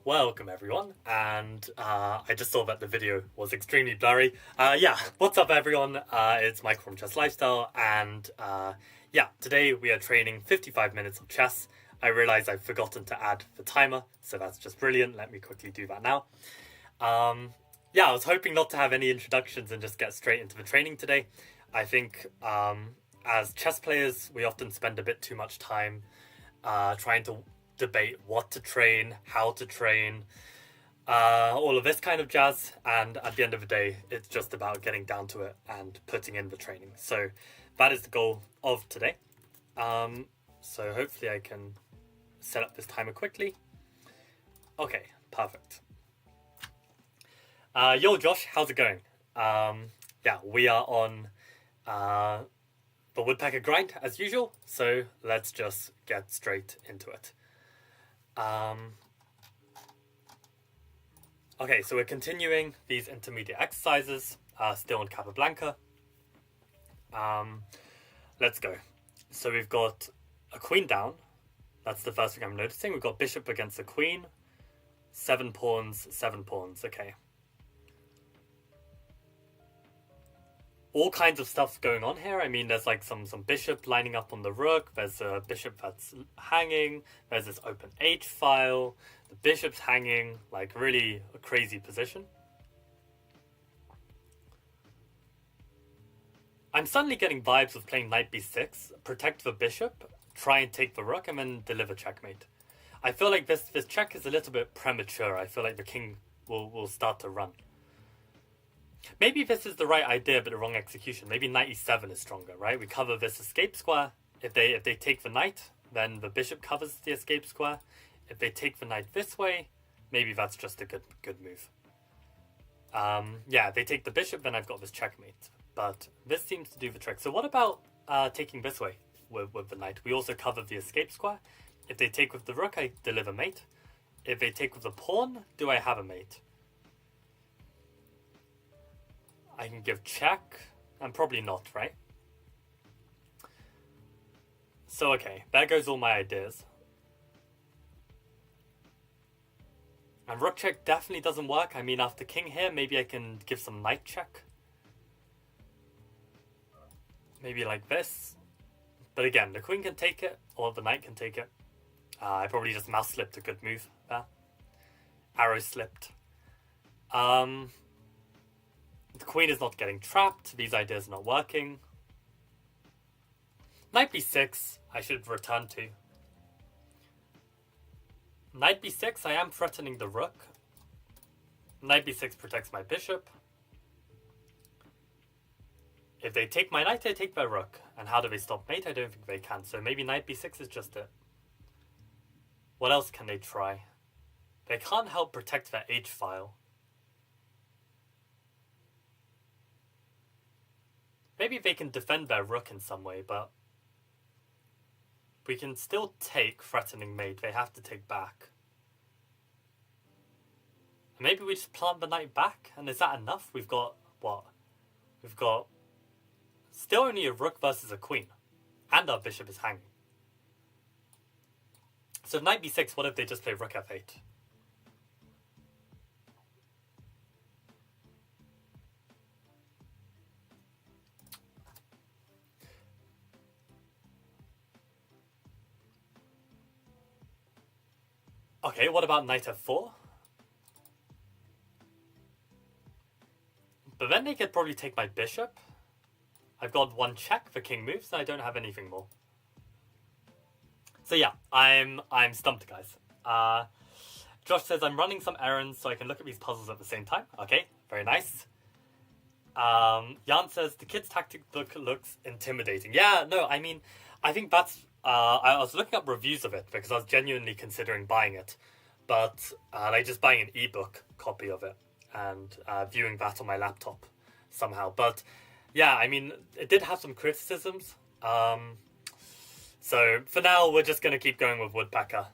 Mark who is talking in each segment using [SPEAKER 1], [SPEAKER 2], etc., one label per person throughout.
[SPEAKER 1] Welcome everyone, and I just saw that the video was extremely blurry. What's up everyone? It's Michael from Chess Lifestyle, and today we are training 55 minutes of chess. I realize I've forgotten to add the timer, so that's just brilliant. Let me quickly do that now. I was hoping not to have any introductions and just get straight into the training today. I think as chess players, we often spend a bit too much time trying to debate what to train, how to train, all of this kind of jazz, and at the end of the day it's just about getting down to it and putting in the training. So that is the goal of today. So hopefully I can set up this timer quickly. Okay, perfect. Yo Josh, how's it going? We are on the Woodpecker grind as usual, so let's just get straight into it. Okay, so we're continuing these intermediate exercises, still in Capablanca. Let's go. So we've got a queen down. That's the first thing I'm noticing. We've got bishop against the queen. 7 pawns, 7 pawns. Okay. All kinds of stuff going on here. I mean, there's like some bishop lining up on the rook. There's a bishop that's hanging. There's this open h file. The bishop's hanging. Like, really a crazy position. I'm suddenly getting vibes of playing knight b6, protect the bishop, try and take the rook, and then deliver checkmate. I feel like this check is a little bit premature. I feel like the king will start to run. Maybe this is the right idea, but the wrong execution. Maybe knight e7 is stronger, right? We cover this escape square. If they take the knight, then the bishop covers the escape square. If they take the knight this way, maybe that's just a good move. If they take the bishop, then I've got this checkmate. But this seems to do the trick. So what about taking this way with the knight? We also cover the escape square. If they take with the rook, I deliver mate. If they take with the pawn, do I have a mate? I can give check, and probably not, right? So, okay, there goes all my ideas. And rook check definitely doesn't work. I mean, after king here, maybe I can give some knight check. Maybe like this. But again, the queen can take it, or the knight can take it. I probably just mouse slipped a good move there. Arrow slipped. The queen is not getting trapped. These ideas are not working. Knight b6, I should return to. Knight b6, I am threatening the rook. Knight b6 protects my bishop. If they take my knight, they take my rook. And how do they stop mate? I don't think they can. So maybe knight b6 is just it. What else can they try? They can't help protect their h file. Maybe they can defend their rook in some way, but we can still take threatening mate. They have to take back. Maybe we just plant the knight back, and is that enough? We've got what? We've got still only a rook versus a queen, and our bishop is hanging. So knight b6, what if they just play rook f8? Okay, what about knight f4? But then they could probably take my bishop. I've got one check, the king moves, and I don't have anything more. So yeah, I'm stumped, guys. Josh says, I'm running some errands so I can look at these puzzles at the same time. Okay, very nice. Jan says, the kid's tactic book looks intimidating. Yeah, no, I mean, I think that's... I was looking up reviews of it because I was genuinely considering buying it. But just buying an ebook copy of it and viewing that on my laptop somehow. But yeah, I mean, it did have some criticisms. So for now, we're just going to keep going with Woodpecker.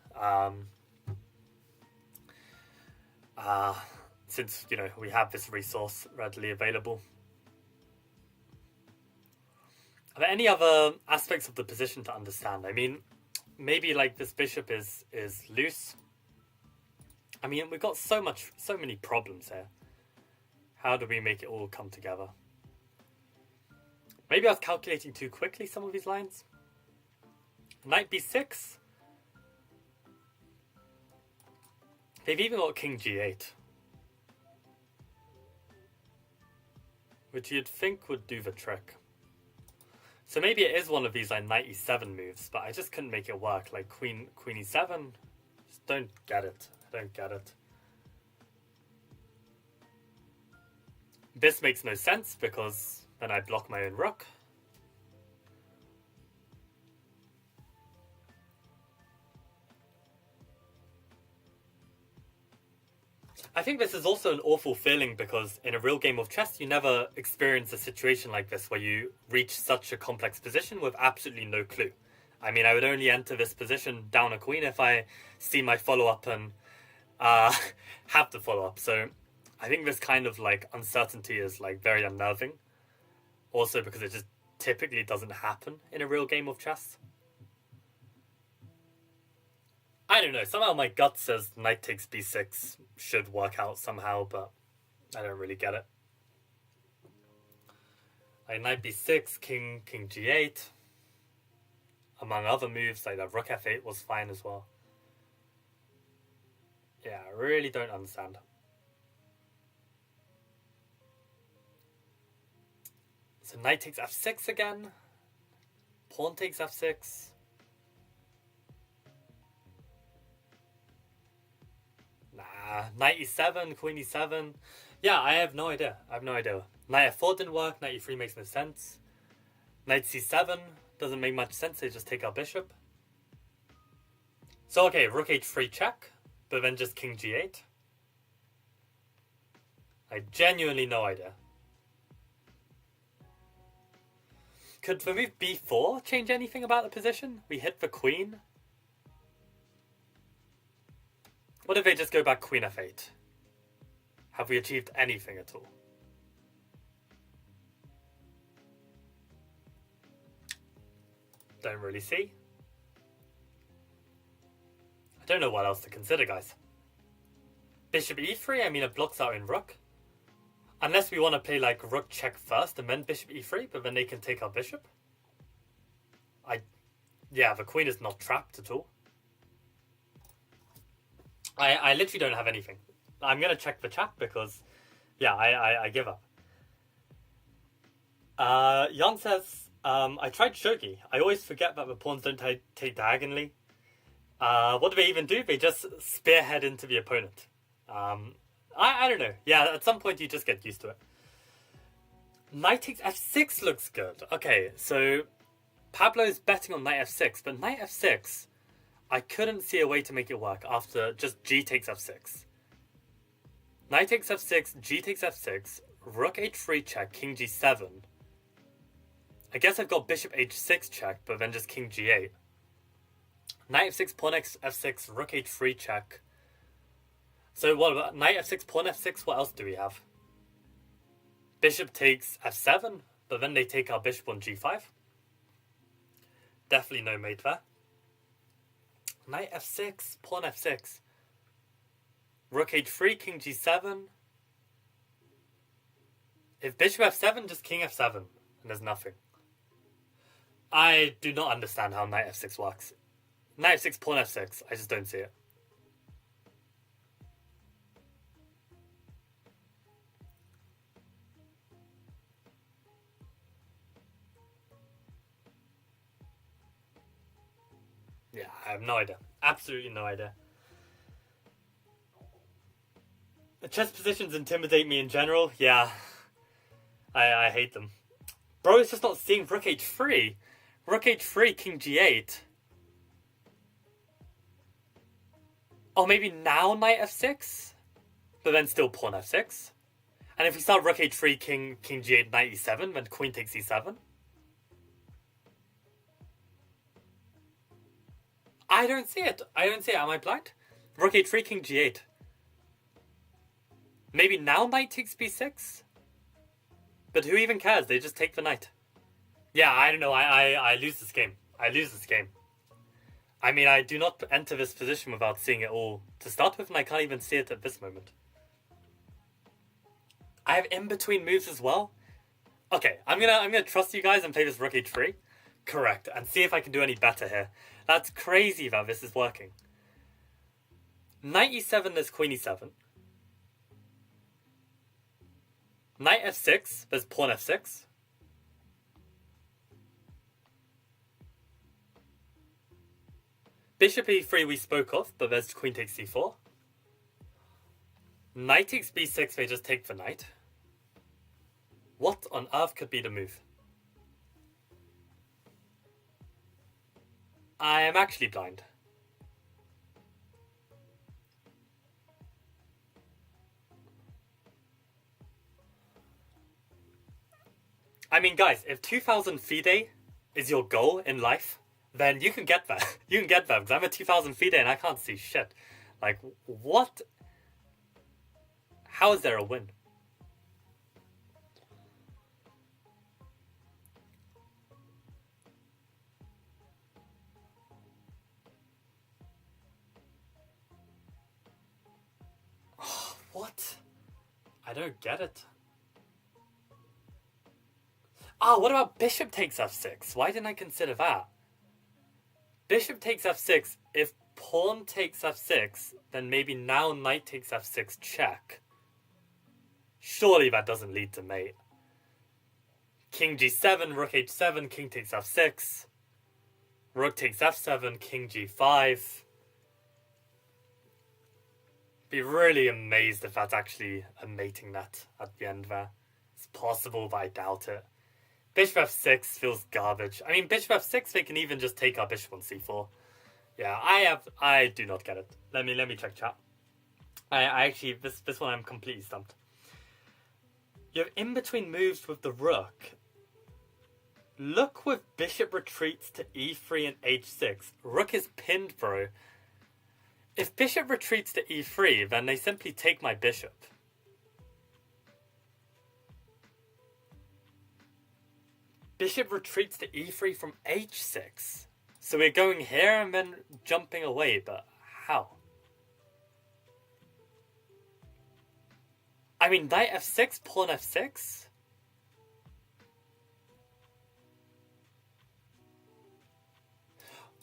[SPEAKER 1] Since, we have this resource readily available. Are there any other aspects of the position to understand? I mean, maybe like this bishop is loose. I mean, we've got so many problems here. How do we make it all come together? Maybe I was calculating too quickly some of these lines. Knight b6. They've even got king g8. Which you'd think would do the trick. So maybe it is one of these like knight e7 moves, but I just couldn't make it work. Like queen e7. Just don't get it. I don't get it. This makes no sense because then I block my own rook. I think this is also an awful feeling because in a real game of chess, you never experience a situation like this where you reach such a complex position with absolutely no clue. I mean, I would only enter this position down a queen if I see my follow-up and have the follow-up. So I think this kind of like uncertainty is like very unnerving. Also because it just typically doesn't happen in a real game of chess. I don't know, somehow my gut says knight takes b6 should work out somehow, but I don't really get it. Like knight b6, king g8. Among other moves, like that rook f8 was fine as well. Yeah, I really don't understand. So knight takes f6 again. Pawn takes f6. Knight e7, queen e7. Yeah, I have no idea. Knight f4 didn't work. Knight e3 makes no sense. Knight c7 doesn't make much sense. They just take our bishop. So okay, rook h3 check, but then just king g8. I genuinely no idea. Could the move b4 change anything about the position? We hit the queen. What if they just go back queen f8? Have we achieved anything at all? Don't really see. I don't know what else to consider, guys. Bishop e3, I mean it blocks our own rook. Unless we want to play like rook check first and then bishop e3, but then they can take our bishop. Yeah, the queen is not trapped at all. I literally don't have anything. I'm going to check the chat because, yeah, I give up. Jan says, I tried shogi. I always forget that the pawns don't take diagonally. What do they even do? They just spearhead into the opponent. I don't know. Yeah, at some point you just get used to it. Knight takes f6 looks good. Okay, so Pablo's betting on knight f6, but knight f6... I couldn't see a way to make it work after just g takes f6. Knight takes f6, g takes f6, rook h3 check, king g7. I guess I've got bishop h6 check, but then just king g8. Knight f6, pawn f6, rook h3 check. So what about knight f6, pawn f6, what else do we have? Bishop takes f7, but then they take our bishop on g5. Definitely no mate there. Knight f6, pawn f6. Rook h3, king g7. If bishop f7, just king f7. And there's nothing. I do not understand how knight f6 works. Knight f6, pawn f6. I just don't see it. Yeah, I have no idea. Absolutely no idea. The chess positions intimidate me in general. Yeah. I hate them. Bro is just not seeing rook h3. Rook h3, king g8. Oh, maybe now knight f6? But then still pawn f6? And if we start rook h3, king g8, knight e7, then queen takes e7? I don't see it. Am I blind? Rook h3, king g8. Maybe now knight takes b6? But who even cares? They just take the knight. Yeah, I don't know. I lose this game. I mean, I do not enter this position without seeing it all to start with, and I can't even see it at this moment. I have in-between moves as well. Okay, I'm gonna trust you guys and play this rook h3. Correct, and see if I can do any better here. That's crazy that this is working. Knight e7, there's queen e7. Knight f6, there's pawn f6. Bishop e3 we spoke of, but there's queen takes c4. Knight takes b6, they just take the knight. What on earth could be the move? I am actually blind. I mean, guys, if 2000 FIDE is your goal in life, then you can get that. You can get that, because I'm at 2000 FIDE and I can't see shit. Like, what? How is there a win? What? I don't get it. Ah, what about bishop takes f6? Why didn't I consider that? Bishop takes f6. If pawn takes f6, then maybe now knight takes f6 check. Surely that doesn't lead to mate. King g7, rook h7, king takes f6. Rook takes f7, king g5. Be really amazed if that's actually a mating net at the end there. It's possible, but I doubt it. Bishop f6 feels garbage. I mean, bishop f6, they can even just take our bishop on c4. Yeah, I do not get it. Let me check chat. I actually, this one I'm completely stumped. You have in-between moves with the rook. Look with bishop retreats to e3 and h6. Rook is pinned, bro. If bishop retreats to e3, then they simply take my bishop. Bishop retreats to e3 from h6. So we're going here and then jumping away, but how? I mean, knight f6, pawn f6?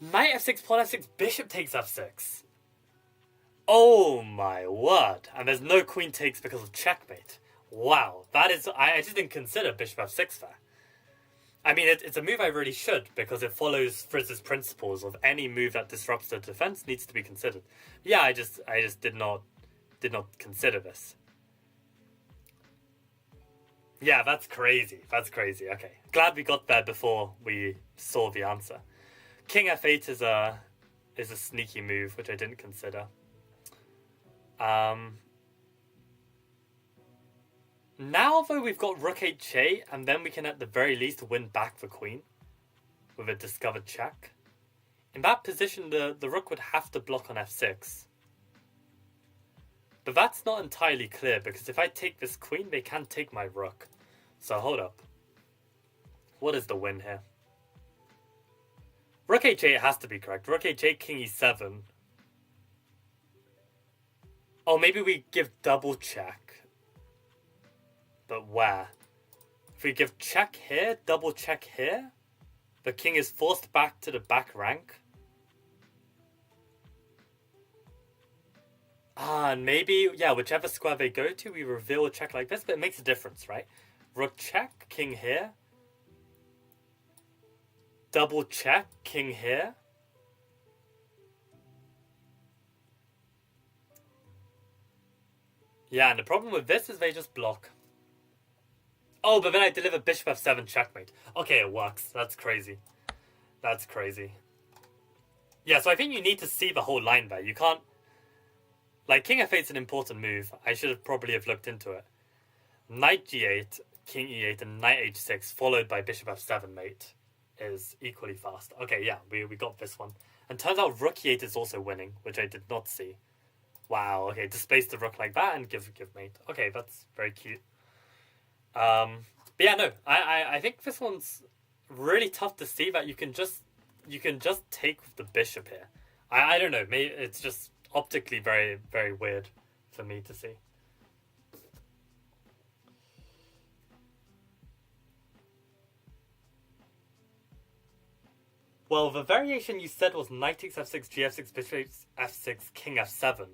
[SPEAKER 1] Knight f6, pawn f6, bishop takes f6. Oh my word. And there's no queen takes because of checkmate. Wow, that is... I just didn't consider bishop f6 there. I mean, it's a move I really should, because it follows Frizz's principles of any move that disrupts the defense needs to be considered. Yeah, I just did not consider this. Yeah, that's crazy. That's crazy. Okay, glad we got there before we saw the answer. King f8 is a sneaky move which I didn't consider. Now, though, we've got rook h8, and then we can at the very least win back the queen with a discovered check. In that position, the rook would have to block on f6. But that's not entirely clear, because if I take this queen, they can take my rook. So hold up. What is the win here? Rook h8 has to be correct. Rook h8, king e7. Oh, maybe we give double check. But where? If we give check here, double check here, the king is forced back to the back rank. Ah, and maybe, yeah, whichever square they go to, we reveal a check like this, but it makes a difference, right? Rook check, king here. Double check, king here. Yeah, and the problem with this is they just block. Oh, but then I deliver bishop f7 checkmate. Okay, it works. That's crazy. That's crazy. Yeah, so I think you need to see the whole line there. You can't... Like, king f8 is an important move. I should have probably have looked into it. Knight g8, king e8, and knight h6, followed by bishop f7 mate, is equally fast. Okay, yeah, we got this one. And turns out rook e8 is also winning, which I did not see. Wow, okay, displace the rook like that and give mate. Okay, that's very cute. But yeah, no, I think this one's really tough to see that you can just you can just take with the bishop here. I don't know, maybe it's just optically very, very weird for me to see. Well, the variation you said was knight takes f6, gf6, bishop f6, king f7.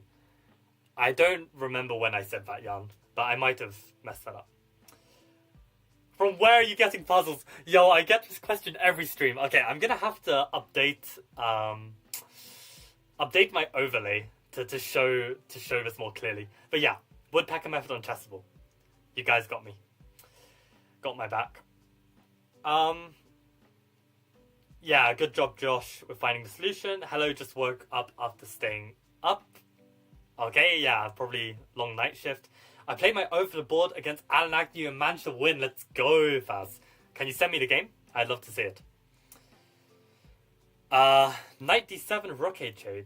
[SPEAKER 1] I don't remember when I said that, Jan, but I might have messed that up. From where are you getting puzzles? Yo, I get this question every stream. Okay, I'm gonna have to update my overlay to show this more clearly. But yeah, woodpecker method on Chessable. You guys got me. Got my back. Yeah, good job, Josh, with finding the solution. Hello, just woke up after staying up. Okay, yeah, probably long night shift. I played my over the board against Alan Agnew and managed to win. Let's go, Faz. Can you send me the game? I'd love to see it. Knight d7, rook h8.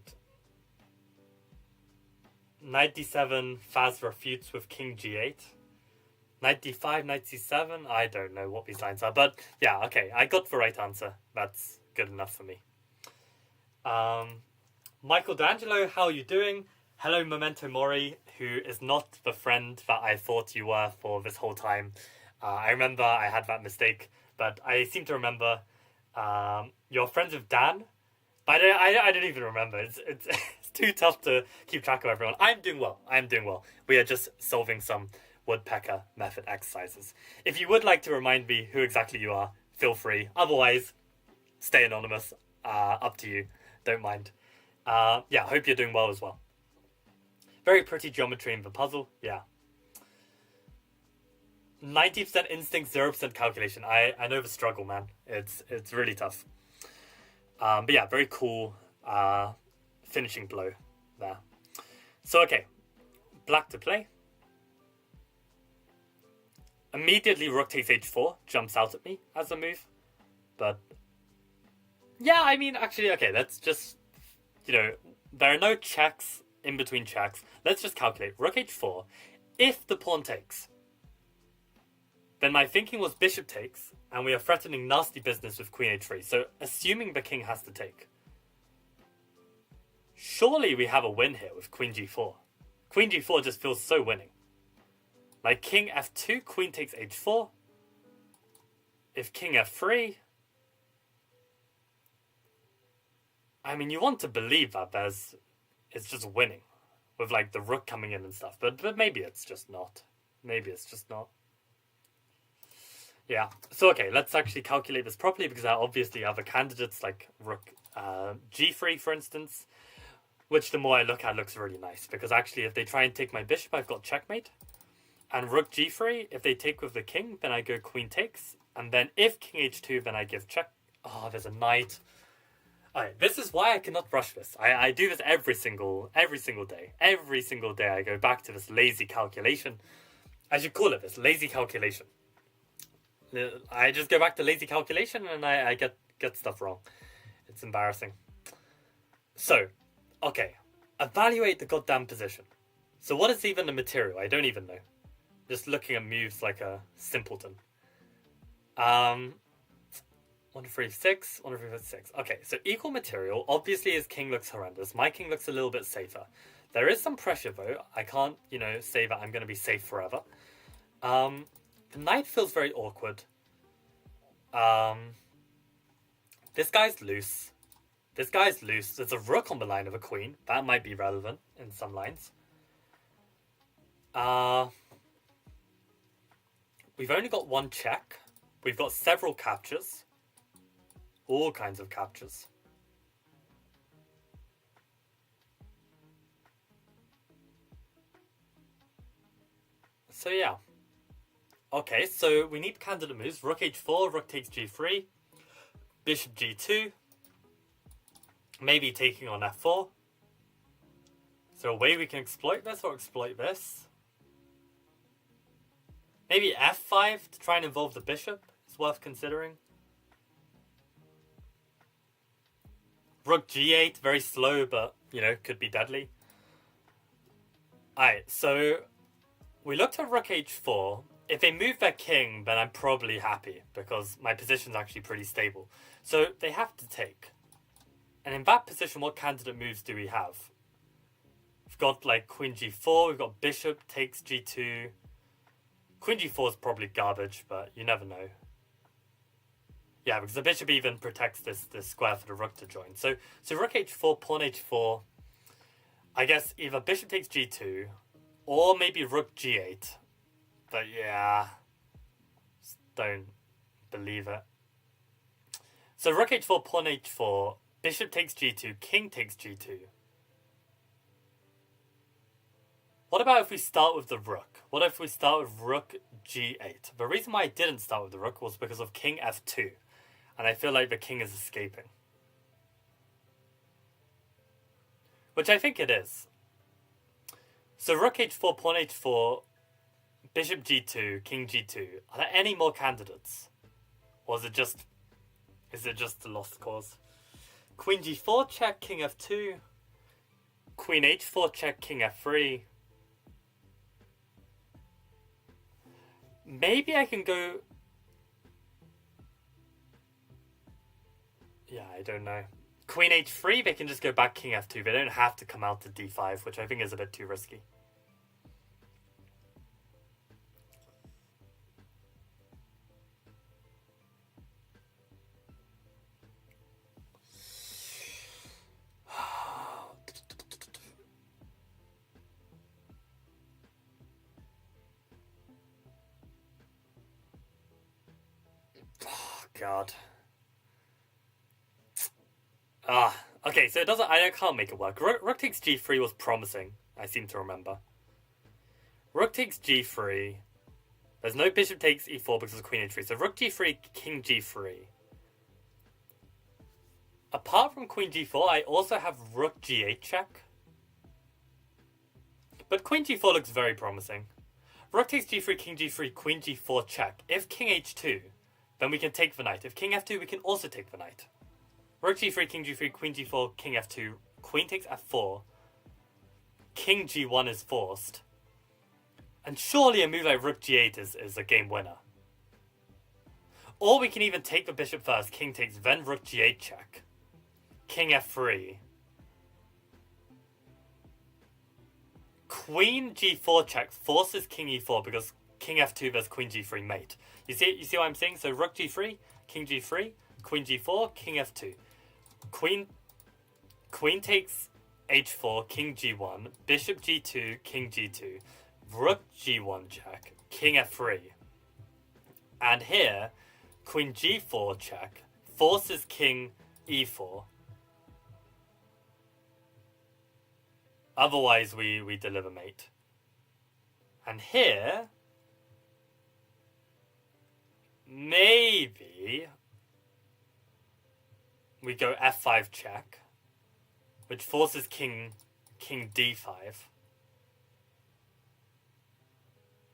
[SPEAKER 1] Knight d7, Faz refutes with king g8. Knight d5, knight c7. I don't know what these lines are, but yeah, okay. I got the right answer. That's good enough for me. Michael D'Angelo, how are you doing? Hello, Memento Mori, who is not the friend that I thought you were for this whole time. I remember I had that mistake, but I seem to remember you're friends with Dan, but I don't even remember. It's too tough to keep track of everyone. I'm doing well. We are just solving some woodpecker method exercises. If you would like to remind me who exactly you are, feel free. Otherwise, stay anonymous. Up to you. Don't mind. Yeah, hope you're doing well as well. Very pretty geometry in the puzzle. Yeah. 90% instinct, 0% calculation. I know the struggle, man. It's really tough. But yeah, very cool finishing blow there. So, okay. Black to play. Immediately rook takes h4 jumps out at me as a move. But yeah, I mean, actually, okay, let's just, there are no checks in between checks. Let's just calculate. Rook h4. If the pawn takes, then my thinking was bishop takes, and we are threatening nasty business with queen h3. So assuming the king has to take, surely we have a win here with queen g4. Queen g4 just feels so winning. Like king f2, queen takes h4. If king f3, I mean, you want to believe that it's just winning with like the rook coming in and stuff, but maybe it's just not. Yeah. So okay, let's actually calculate this properly, because I obviously have other candidates like rook g3, for instance, which the more I look at looks really nice, because actually if they try and take my bishop, I've got checkmate. And rook g3, if they take with the king, then I go queen takes. And then if king h2, then I give check. Oh, there's a knight. Alright, this is why I cannot rush this. I do this every single day. Every single day I go back to this lazy calculation. I should call it this, lazy calculation. I just go back to lazy calculation and I get stuff wrong. It's embarrassing. So, okay. Evaluate the goddamn position. So what is even the material? I don't even know. Just looking at moves like a simpleton. 1, 3, 6, 1, 3, 6. Okay, so equal material. Obviously his king looks horrendous. My king looks a little bit safer. There is some pressure though. I can't, say that I'm going to be safe forever. The knight feels very awkward. This guy's loose. There's a rook on the line of a queen. That might be relevant in some lines. We've only got one check. We've got several captures. All kinds of captures. So yeah. Okay, so we need candidate moves. Rook h4, rook takes g3, bishop g2, maybe taking on f4. Is there a way we can exploit this or exploit this? Maybe f5 to try and involve the bishop is worth considering. Rook g8, very slow, but, could be deadly. Alright, so we looked at rook h4. If they move their king, then I'm probably happy, because my position's actually pretty stable. So they have to take. And in that position, what candidate moves do we have? We've got like queen g4, we've got bishop takes g2. Queen g4 is probably garbage, but you never know. Yeah, because the bishop even protects this square for the rook to join. So rook h4, pawn h4. I guess either bishop takes g2, or maybe rook g8. But yeah, just don't believe it. So rook h4, pawn h4, bishop takes g2, king takes g2. What about if we start with the rook? What if we start with rook g8? The reason why I didn't start with the rook was because of king f2. And I feel like the king is escaping. Which I think it is. So rook h4, pawn h4, bishop g2, king g2. Are there any more candidates? Or is it just a lost cause? Queen g4 check, king f2. Queen h4 check, king f3. Maybe I can go... Yeah, I don't know. Queen h3, they can just go back king f2. They don't have to come out to d5, which I think is a bit too risky. Oh, God. Okay, so I can't make it work. Rook takes g3 was promising, I seem to remember. Rook takes g3. There's no bishop takes e4 because of queen h3. So rook g3, king g3. Apart from queen g4, I also have rook g8 check. But queen g4 looks very promising. Rook takes g3, king g3, queen g4 check. If king h2, then we can take the knight. If king f2, we can also take the knight. Rook g3, king g3, queen g4, king f2, queen takes f4. King g1 is forced. And surely a move like rook g8 is a game winner. Or we can even take the bishop first, king takes, then rook g8 check. King f3. Queen g4 check forces king e4 because king f2 versus queen g3 mate. You see what I'm saying? So rook g3, king g3, queen g4, king f2. Queen takes h4, king g1, bishop g2, king g2, rook g1 check, king f3. And here, queen g4 check forces king e4. Otherwise, we deliver mate. And here, maybe we go f5 check, which forces king d5.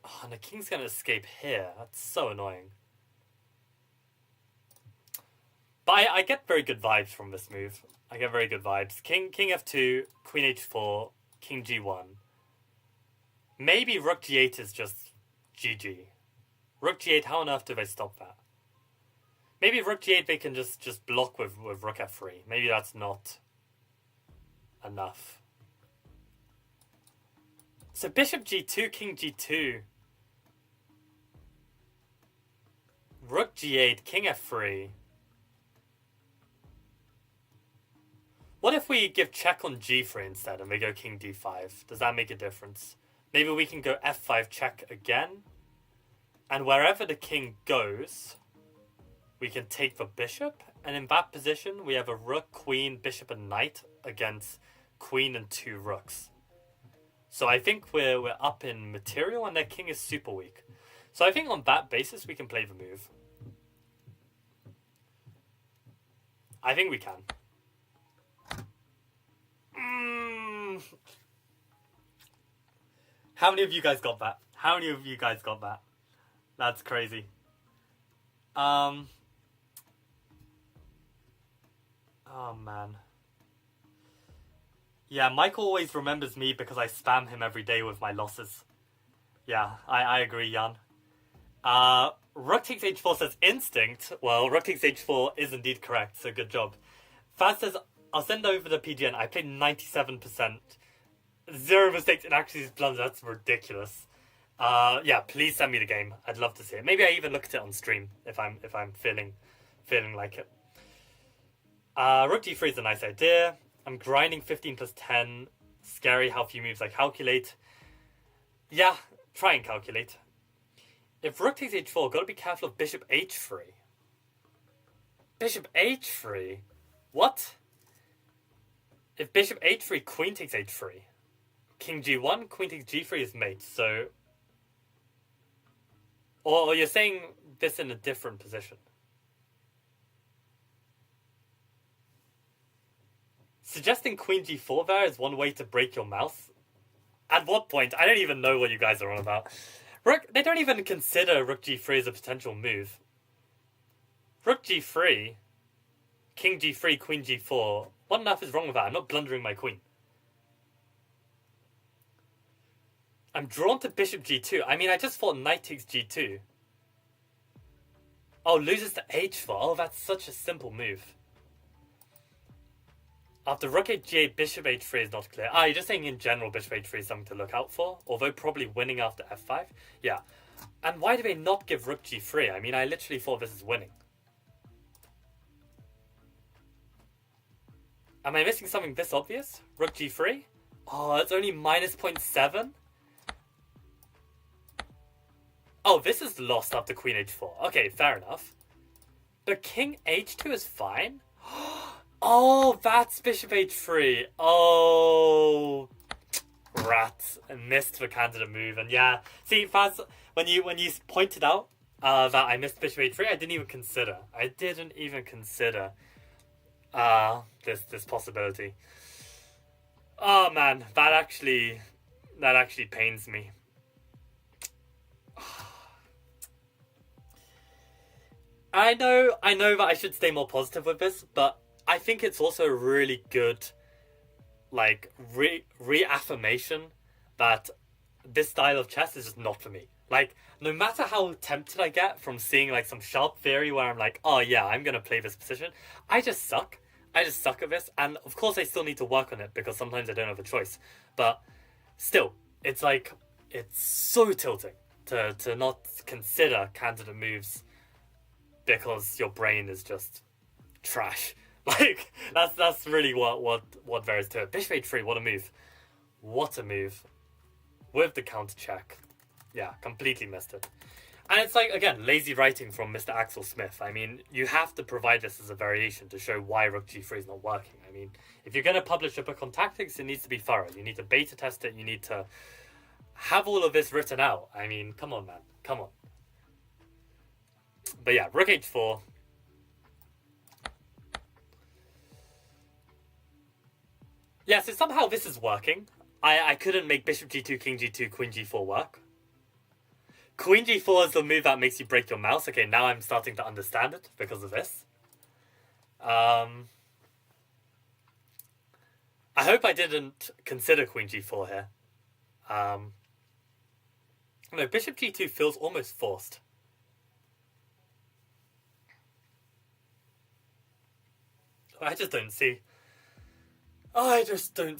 [SPEAKER 1] Oh, and the king's going to escape here. That's so annoying. But I get very good vibes from this move. I get very good vibes. King f2, queen h4, king g1. Maybe rook g8 is just GG. Rook g8, how on earth do they stop that? Maybe rook g8 they can just block with rook f3. Maybe that's not enough. So bishop g2, king g2. Rook g8, king f3. What if we give check on g3 instead and we go king d5? Does that make a difference? Maybe we can go f5 check again. And wherever the king goes, we can take the bishop. And in that position, we have a rook, queen, bishop, and knight against queen and two rooks. So I think we're up in material and their king is super weak. So I think on that basis, we can play the move. I think we can. How many of you guys got that? How many of you guys got that? That's crazy. Oh man. Yeah, Michael always remembers me because I spam him every day with my losses. Yeah, I agree, Jan. Rook takes h4 says instinct. Well, rook takes h4 is indeed correct, so good job. Faz says I'll send over the PGN. I played 97%. 0 mistakes in actually blunders. That's ridiculous. Yeah, please send me the game. I'd love to see it. Maybe I even look at it on stream if I'm feeling like it. Rook g3 is a nice idea. I'm grinding 15 plus 10. Scary how few moves I calculate. Yeah, try and calculate. If rook takes h4, gotta be careful of bishop h3. Bishop h3? What? If bishop h3, queen takes h3. King g1, queen takes g3 is mate, so... Or you're saying this in a different position. Suggesting queen g4 there is one way to break your mouse. At what point? I don't even know what you guys are on about. They don't even consider rook g3 as a potential move. Rook g3, king g3, queen g4. What on earth is wrong with that? I'm not blundering my queen. I'm drawn to bishop g2. I mean, I just thought knight takes g2. Oh, loses to h4. Oh, that's such a simple move. After rook h8, bishop h3 is not clear. You're just saying in general bishop h3 is something to look out for? Although probably winning after f5? Yeah. And why do they not give rook g3? I mean, I literally thought this is winning. Am I missing something this obvious? Rook g3? Oh, it's only minus 0.7? Oh, this is lost after queen h4. Okay, fair enough. But king h2 is fine? Oh, that's bishop h3. Oh, rats. I missed the candidate move. And yeah, see, Faz, when you pointed out that I missed bishop h3, I didn't even consider. This possibility. Oh man, that actually pains me. I know that I should stay more positive with this, but I think it's also a really good, like, reaffirmation that this style of chess is just not for me. Like, no matter how tempted I get from seeing, like, some sharp theory where I'm like, oh yeah, I'm gonna play this position, I just suck. I just suck at this, and of course I still need to work on it because sometimes I don't have a choice. But still, it's like, it's so tilting to not consider candidate moves because your brain is just trash. Like, that's really what there is to it. Bishop h3, what a move. What a move. With the counter check. Yeah, completely missed it. And it's like, again, lazy writing from Mr. Axel Smith. I mean, you have to provide this as a variation to show why rook g3 is not working. I mean, if you're going to publish a book on tactics, it needs to be thorough. You need to beta test it. You need to have all of this written out. I mean, come on, man. Come on. But yeah, rook h4. Yeah, so somehow this is working. I couldn't make bishop g2, king g2, queen g4 work. Queen g4 is the move that makes you break your mouse. Okay, now I'm starting to understand it because of this. I hope I didn't consider queen g4 here. No, bishop g2 feels almost forced. I just don't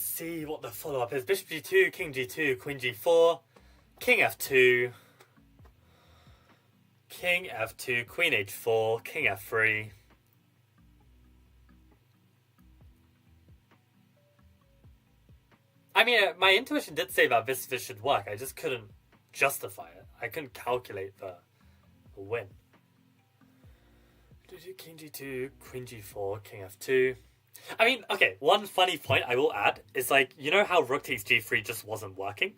[SPEAKER 1] see what the follow-up is. Bishop g2, king g2, queen g4, king f2, king f2, queen h4, king f3. I mean, my intuition did say that this should work. I just couldn't justify it. I couldn't calculate the win. King g2, queen g4, king f2. I mean, okay, one funny point I will add is, like, you know how rook takes g3 just wasn't working?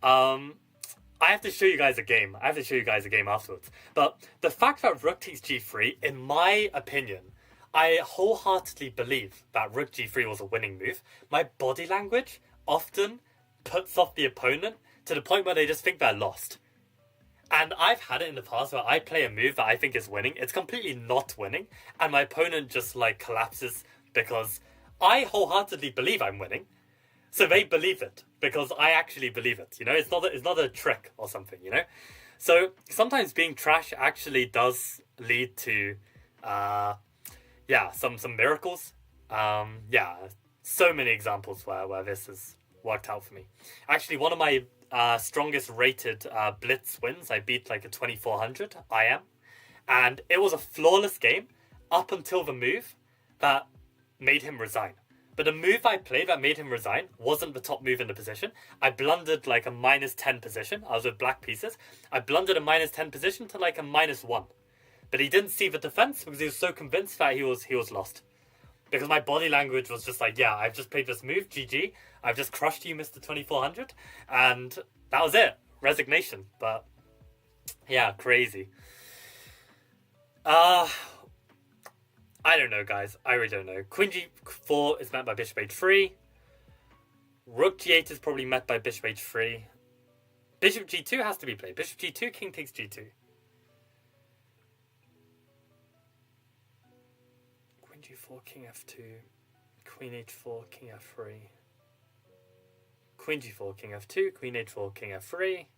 [SPEAKER 1] I have to show you guys a game. Afterwards. But the fact that rook takes g3, in my opinion, I wholeheartedly believe that rook g3 was a winning move. My body language often puts off the opponent to the point where they just think they're lost. And I've had it in the past where I play a move that I think is winning. It's completely not winning. And my opponent just, like, collapses because I wholeheartedly believe I'm winning. So they believe it because I actually believe it. You know, it's not a trick or something, you know? So sometimes being trash actually does lead to, some miracles. Yeah, so many examples where this has worked out for me. Actually, one of my strongest rated blitz wins, I beat like a 2400 IM, and it was a flawless game up until the move that made him resign. But the move I played that made him resign wasn't the top move in the position. I blundered like a -10 position. I was with black pieces. I blundered a -10 position to like a -1. But he didn't see the defense because he was so convinced that he was lost. Because my body language was just like, yeah, I've just played this move, GG. I've just crushed you, Mr. 2400. And that was it. Resignation. But yeah, crazy. I don't know, guys. I really don't know. Queen G4 is met by Bishop H3. Rook G8 is probably met by Bishop H3. Bishop G2 has to be played. Bishop G2, King takes G2. Queen G4, King F2. Queen H4, King F3. Queen G4, King F2. Queen H4, King F3.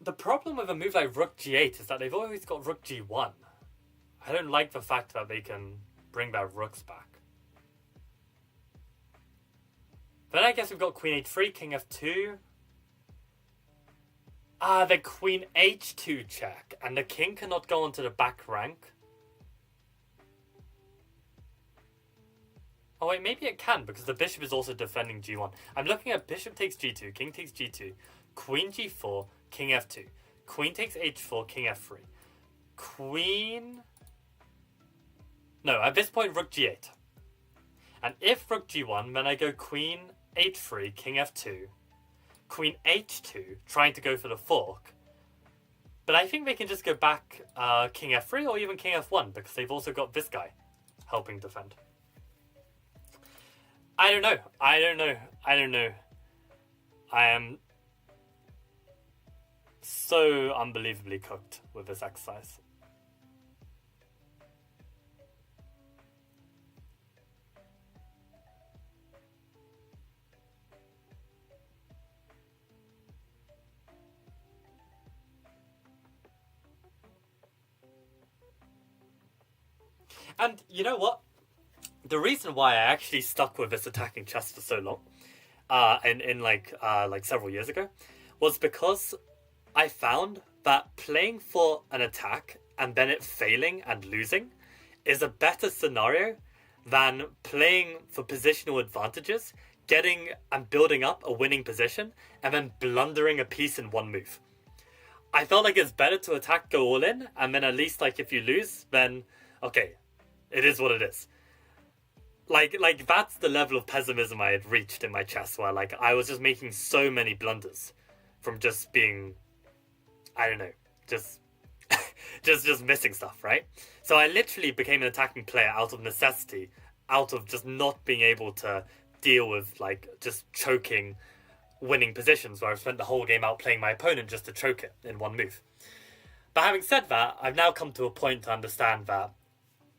[SPEAKER 1] The problem with a move like Rook G8 is that they've always got Rook G1. I don't like the fact that they can bring their rooks back. Then I guess we've got Queen H3, King F2. The Queen H2 check, and the king cannot go onto the back rank. Oh wait, maybe it can, because the bishop is also defending G1. I'm looking at bishop takes G2, king takes G2, Queen G4, King F2, Queen takes H4, King F3, Queen... No, at this point Rook G8. And if Rook G1, then I go Queen H3, King F2, Queen H2, trying to go for the fork. But I think they can just go back King F3 or even King F1, because they've also got this guy helping defend. I don't know. I am so unbelievably cooked with this exercise. And you know what? The reason why I actually stuck with this attacking chess for so long, like several years ago, was because I found that playing for an attack and then it failing and losing is a better scenario than playing for positional advantages, getting and building up a winning position, and then blundering a piece in one move. I felt like it's better to attack, go all in, and then at least like if you lose, then okay, it is what it is. Like that's the level of pessimism I had reached in my chess, where like I was just making so many blunders from just being, I don't know, just just missing stuff, right? So I literally became an attacking player out of necessity, out of just not being able to deal with like just choking winning positions where I've spent the whole game out playing my opponent just to choke it in one move. But having said that, I've now come to a point to understand that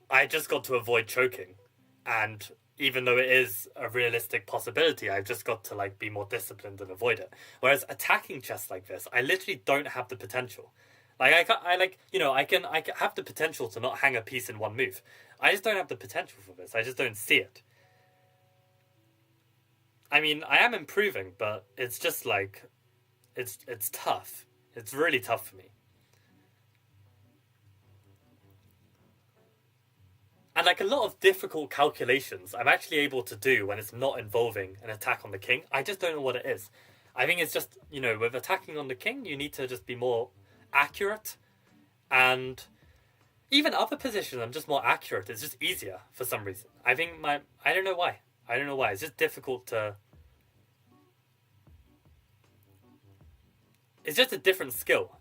[SPEAKER 1] I just got to avoid choking. And even though it is a realistic possibility, I've just got to like be more disciplined and avoid it. Whereas attacking chess like this, I literally don't have the potential. Like I can have the potential to not hang a piece in one move. I just don't have the potential for this. I just don't see it. I mean, I am improving, but it's just like, it's tough. It's really tough for me. And like a lot of difficult calculations I'm actually able to do when it's not involving an attack on the king. I just don't know what it is. I think it's just, you know, with attacking on the king, you need to just be more accurate. And even other positions, I'm just more accurate. It's just easier for some reason. I think I don't know why. It's just difficult to... It's just a different skill.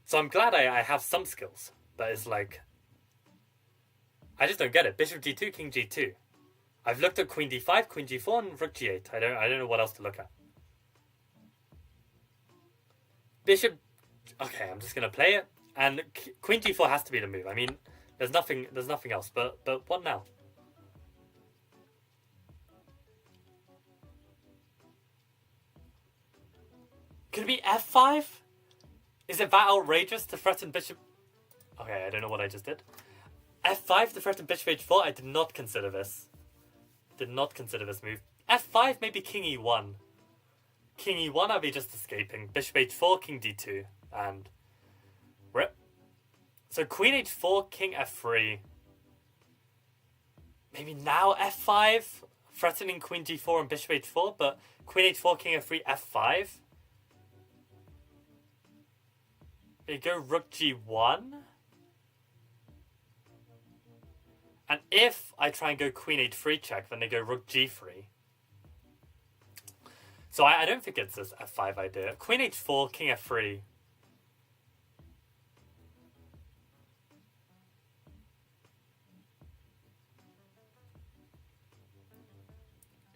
[SPEAKER 1] So I'm glad I have some skills. But it's like... I just don't get it. Bishop G2, King G2. I've looked at Queen D5, Queen G4, and Rook G8. I don't know what else to look at. Bishop... Okay, I'm just going to play it. And Queen G4 has to be the move. I mean, there's nothing else. But what now? Could it be F5? Is it that outrageous to threaten bishop? Okay, I don't know what I just did. F5 to threaten bishop h4? I did not consider this. Did not consider this move. F5, maybe king e1. King e1, I'll be just escaping. Bishop h4, king d2. And... rip. So queen h4, king f3. Maybe now f5? Threatening queen g4 and bishop h4, but queen h4, king f3, f5. They go rook g1. And if I try and go queen h3 check, then they go rook g3. So I don't think it's this f5 idea. Queen h4, king f3.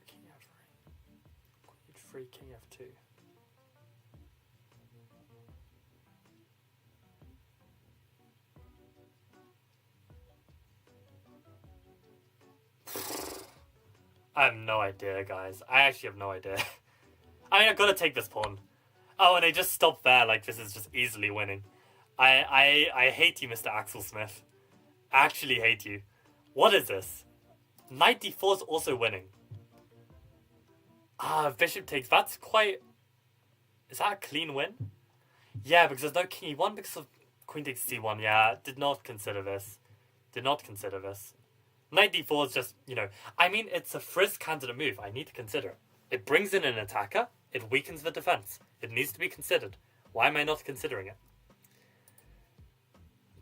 [SPEAKER 1] King f3. Queen h3, king f2. I have no idea, guys. I actually have no idea. I mean, I've got to take this pawn. Oh, and they just stopped there, like this is just easily winning. I hate you, Mr. Axel Smith. I actually hate you. What is this? Knight d4 is also winning. Bishop takes. That's quite... Is that a clean win? Yeah, because there's no king e1 because of queen takes c1. Yeah, did not consider this. Did not consider this. Knight d4 is just, you know... I mean, it's a frisk candidate move. I need to consider it. It brings in an attacker. It weakens the defense. It needs to be considered. Why am I not considering it?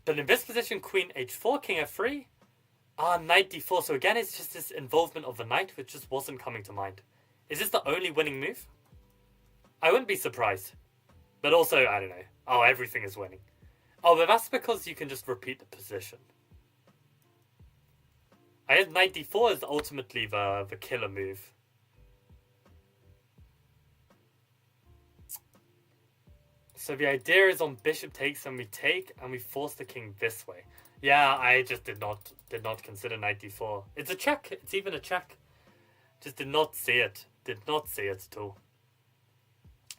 [SPEAKER 1] But in this position, queen h4, king f3. Knight d4. So again, it's just this involvement of the knight, which just wasn't coming to mind. Is this the only winning move? I wouldn't be surprised. But also, I don't know. Oh, everything is winning. Oh, but that's because you can just repeat the position. I guess knight d4 is ultimately the killer move. So the idea is on bishop takes and we take and we force the king this way. Yeah, I just did not consider knight d4. It's a check. It's even a check. Just did not see it. Did not see it at all.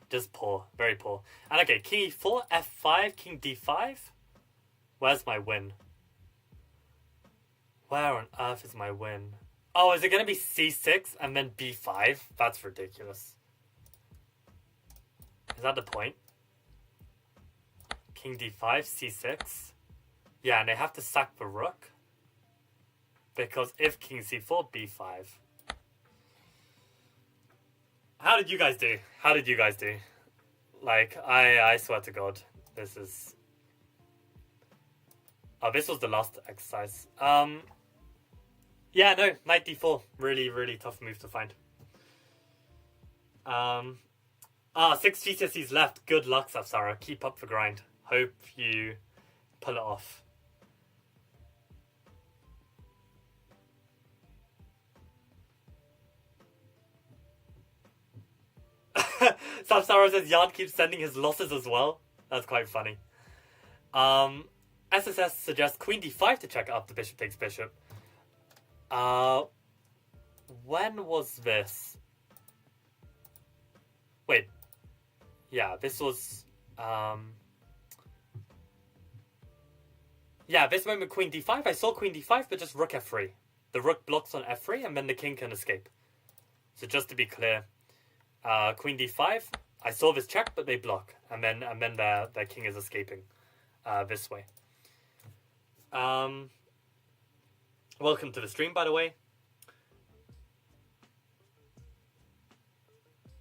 [SPEAKER 1] Just poor. Very poor. And okay, king e4, f5, king d5. Where's my win? Where on earth is my win? Oh, is it going to be c6 and then b5? That's ridiculous. Is that the point? King d5, c6. Yeah, and they have to sack the rook. Because if king c4, b5. How did you guys do? How did you guys do? Like, I swear to God, this is... Oh, this was the last exercise. Yeah, no, knight d4. Really, really tough move to find. 6 GCSEs left. Good luck, Safsara. Keep up the grind. Hope you pull it off. Safsara says Jan keeps sending his losses as well. That's quite funny. SSS suggests queen d5 to check up the bishop takes bishop. When was this? Wait. Yeah, this was... Yeah, this moment queen d5. I saw queen d5, but just rook f3. The rook blocks on f3, and then the king can escape. So just to be clear, queen d5. I saw this check, but they block, and then their king is escaping this way. Welcome to the stream, by the way.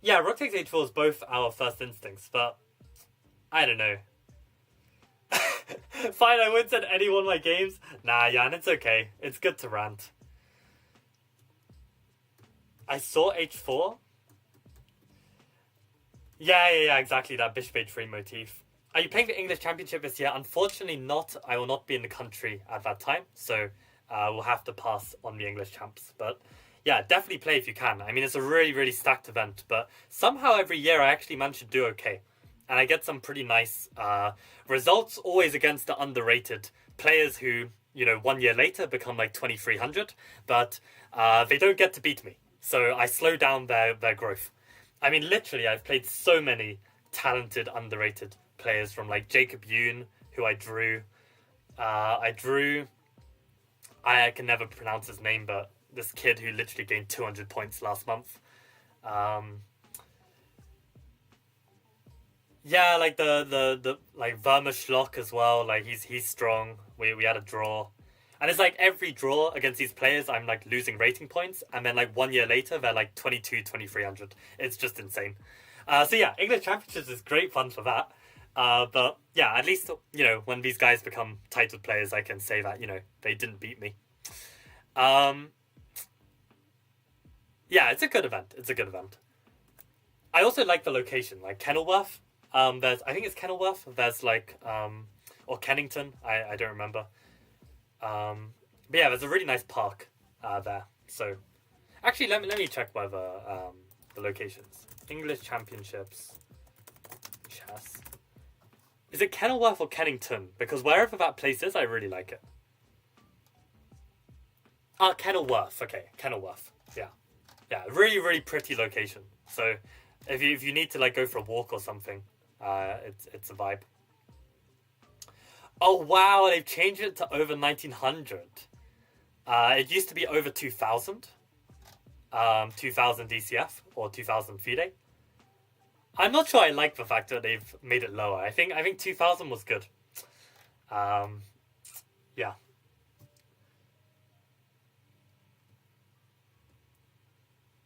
[SPEAKER 1] Yeah, rook takes h4 is both our first instincts, but I don't know. Fine, I wouldn't send any one of my games. Nah, Jan, it's okay. It's good to rant. I saw h4. Yeah, exactly, that bishop h3 motif. Are you playing the English Championship this year? Unfortunately not. I will not be in the country at that time, so we'll have to pass on the English Champs. But yeah, definitely play if you can. I mean, it's a really, really stacked event, but somehow every year I actually manage to do okay. And I get some pretty nice results, always against the underrated players who, you know, 1 year later become like 2300, but they don't get to beat me. So I slow down their growth. I mean, literally, I've played so many talented, underrated players from like Jacob Yoon, who I drew. I can never pronounce his name, but this kid who literally gained 200 points last month. Yeah, like the like Verma as well. Like he's strong. We had a draw, and it's like every draw against these players, I'm like losing rating points, and then like 1 year later, they're like 2300. It's just insane. So yeah, English Championships is great fun for that. But yeah, at least when these guys become titled players, I can say that they didn't beat me. Yeah, it's a good event. It's a good event. I also like the location, like Kenilworth. I think it's Kenilworth. There's like or Kennington. I don't remember. But yeah, there's a really nice park there. So actually, let me check whether the locations. English Championships chess. Is it Kenilworth or Kennington? Because wherever that place is, I really like it. Kenilworth. Okay, Kenilworth. Yeah, yeah, really, really pretty location. So if you need to like go for a walk or something, it's a vibe. Oh wow, they've changed it to over 1900. It used to be over 2000. 2000 DCF or 2000 FIDE. I'm not sure I like the fact that they've made it lower. I think 2000 was good. Yeah.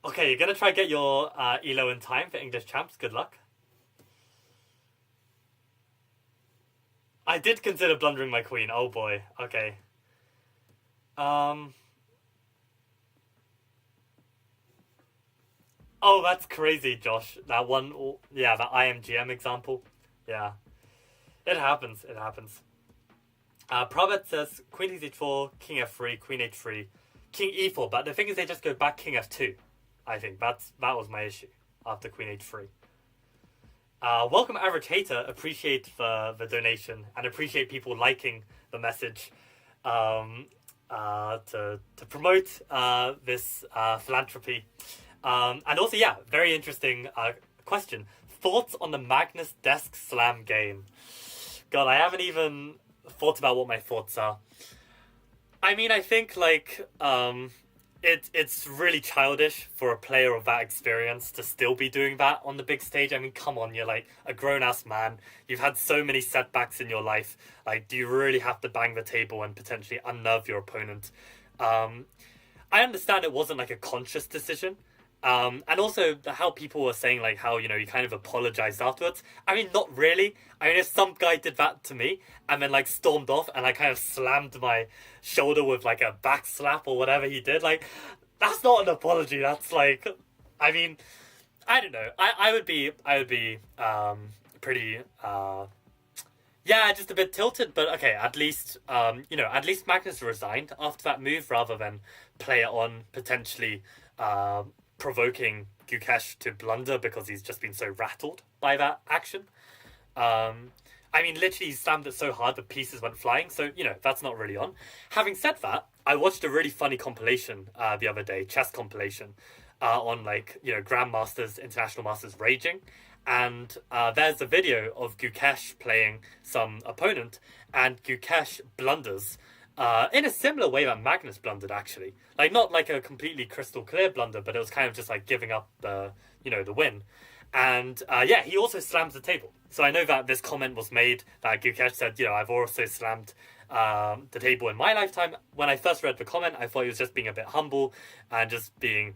[SPEAKER 1] Okay, you're gonna try to get your elo in time for English Champs. Good luck. I did consider blundering my queen. Oh boy. Okay. Oh, that's crazy, Josh. That one, yeah, that IMGM example. Yeah. It happens. It happens. Probet says Queen h4, King f3, Queen h3, King e4. But the thing is, they just go back King f2. I think that was my issue after Queen h3. Welcome, Average Hater. Appreciate the donation and appreciate people liking the message to promote this philanthropy. And also, yeah, very interesting question. Thoughts on the Magnus Desk Slam game? God, I haven't even thought about what my thoughts are. I mean, I think like it's really childish for a player of that experience to still be doing that on the big stage. I mean, come on, you're like a grown-ass man. You've had so many setbacks in your life. Like, do you really have to bang the table and potentially unnerve your opponent? I understand it wasn't like a conscious decision. And also how people were saying like how, you kind of apologized afterwards. I mean, not really. I mean, if some guy did that to me and then like stormed off and I kind of slammed my shoulder with like a back slap or whatever he did, like that's not an apology. That's like, I mean, I don't know. I would be pretty, yeah, just a bit tilted, but okay, at least Magnus resigned after that move rather than play it on potentially, provoking Gukesh to blunder because he's just been so rattled by that action. I mean, literally, he slammed it so hard the pieces went flying, so, that's not really on. Having said that, I watched a really funny compilation the other day, chess compilation, on, like, Grandmasters, International Masters raging, and there's a video of Gukesh playing some opponent, and Gukesh blunders in a similar way that Magnus blundered, actually. Like, not like a completely crystal clear blunder, but it was kind of just like giving up the win. And yeah, he also slams the table. So I know that this comment was made that Gukesh said, I've also slammed the table in my lifetime. When I first read the comment, I thought he was just being a bit humble and just being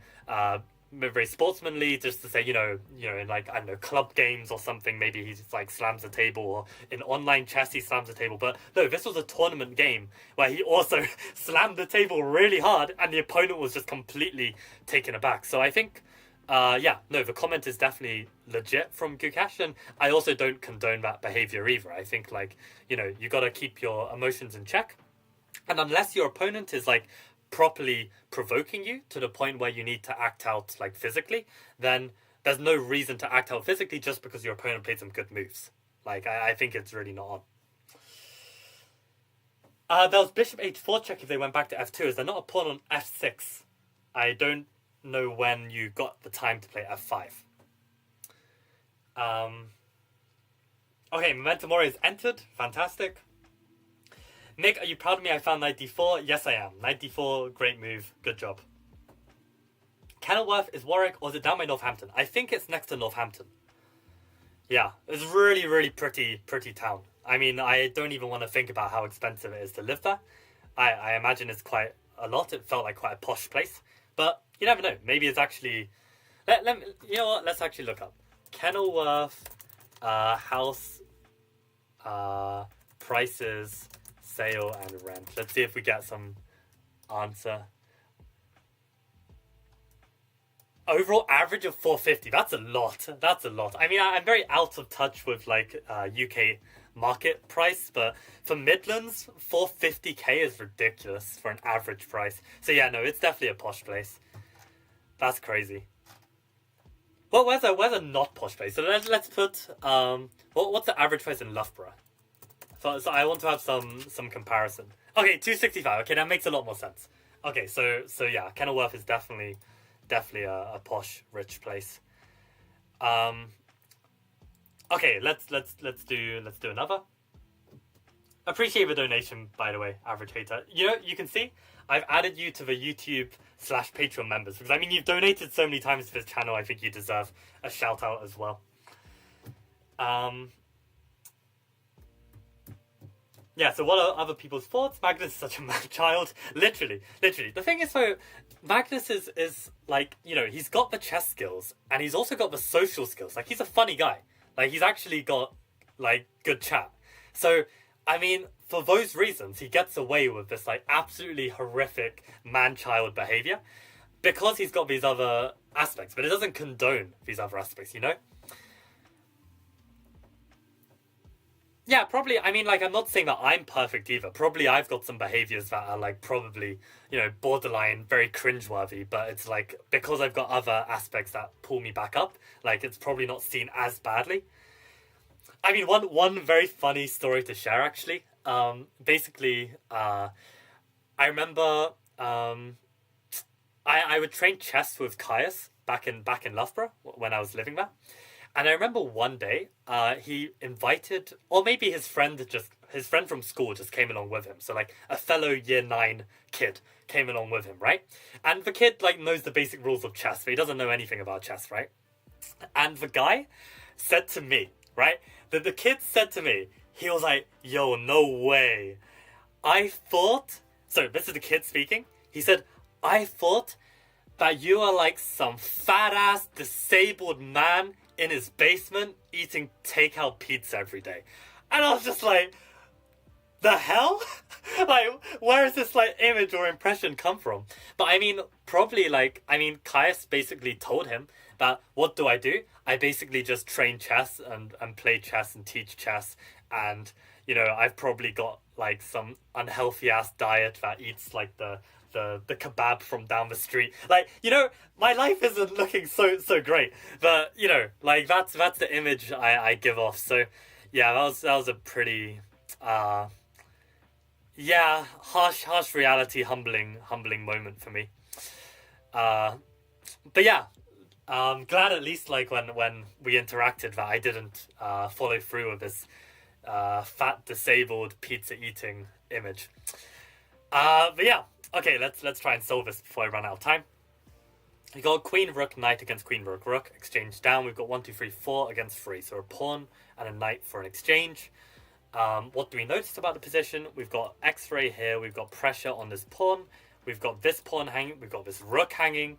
[SPEAKER 1] very sportsmanly, just to say, in like, I don't know, club games or something, maybe he just like slams the table, or in online chess he slams the table. But no, this was a tournament game where he also slammed the table really hard and the opponent was just completely taken aback. So I think the comment is definitely legit from Gukesh, and I also don't condone that behavior either. I think like, you got to keep your emotions in check, and unless your opponent is like properly provoking you to the point where you need to act out like physically, then there's no reason to act out physically just because your opponent played some good moves. Like, I think it's really not on. There was bishop h4 check if they went back to f2. Is there not a pawn on f6? I don't know when you got the time to play f5. Okay, Memento Mori is entered. Fantastic. Nick, are you proud of me? I found knight d4. Yes, I am. Knight d4, great move. Good job. Kenilworth is Warwick, or is it down by Northampton? I think it's next to Northampton. Yeah, it's really, really pretty town. I mean, I don't even want to think about how expensive it is to live there. I imagine it's quite a lot. It felt like quite a posh place. But you never know. Maybe it's actually... you know what? Let's actually look up. Kenilworth house prices, sale and rent. Let's see if we get some answer. Overall average of 450. That's a lot. That's a lot. I mean, I'm very out of touch with like UK market price, but for Midlands, 450k is ridiculous for an average price. So yeah, no, it's definitely a posh place. That's crazy. Well, where's a not posh place? So let's put what's the average price in Loughborough? So I want to have some comparison. Okay, 265. Okay, that makes a lot more sense. Okay, so yeah, Kenilworth is definitely a posh, rich place. Okay, let's do another. Appreciate the donation, by the way, average hater. You know, you can see I've added you to the YouTube/Patreon members because I mean you've donated so many times to this channel. I think you deserve a shout out as well. Yeah, so what are other people's thoughts? Magnus is such a mad child. Literally. The thing is, though, Magnus is like, you know, he's got the chess skills and he's also got the social skills. Like, he's a funny guy. Like, he's actually got, like, good chat. So, I mean, for those reasons, he gets away with this, like, absolutely horrific man-child behavior because he's got these other aspects. But it doesn't condone these other aspects, you know? Yeah, probably. I mean, like, I'm not saying that I'm perfect either. Probably I've got some behaviors that are, like, probably, you know, borderline, very cringeworthy. But it's, like, because I've got other aspects that pull me back up, like, it's probably not seen as badly. I mean, one very funny story to share, actually. Basically, I remember I would train chess with Caius back in Loughborough when I was living there. And I remember one day, he invited, or maybe his friend from school just came along with him. So like a fellow year 9 kid came along with him, right? And the kid like knows the basic rules of chess, but he doesn't know anything about chess, right? And the guy said to me, right? The kid said to me, he was like, yo, no way. I thought, so this is the kid speaking. He said, I thought that you are like some fat ass disabled man in his basement eating takeout pizza every day. And I was just like, the hell? Like, where does this like image or impression come from? But I mean, probably like, I mean, Caius basically told him that, what do? I basically just train chess and play chess and teach chess. And, you know, I've probably got like some unhealthy ass diet that eats like the kebab from down the street. Like, you know, my life isn't looking so great. But, you know, like that's the image I give off. So yeah, that was a pretty yeah, harsh reality, humbling moment for me. But yeah, glad at least like when we interacted that I didn't follow through with this fat disabled pizza eating image. But yeah, okay, let's try and solve this before I run out of time. We got queen, rook, knight against queen, rook, rook. Exchange down. We've got 1, 2, 3, 4 against 3. So a pawn and a knight for an exchange. What do we notice about the position? We've got X-ray here. We've got pressure on this pawn. We've got this pawn hanging. We've got this rook hanging.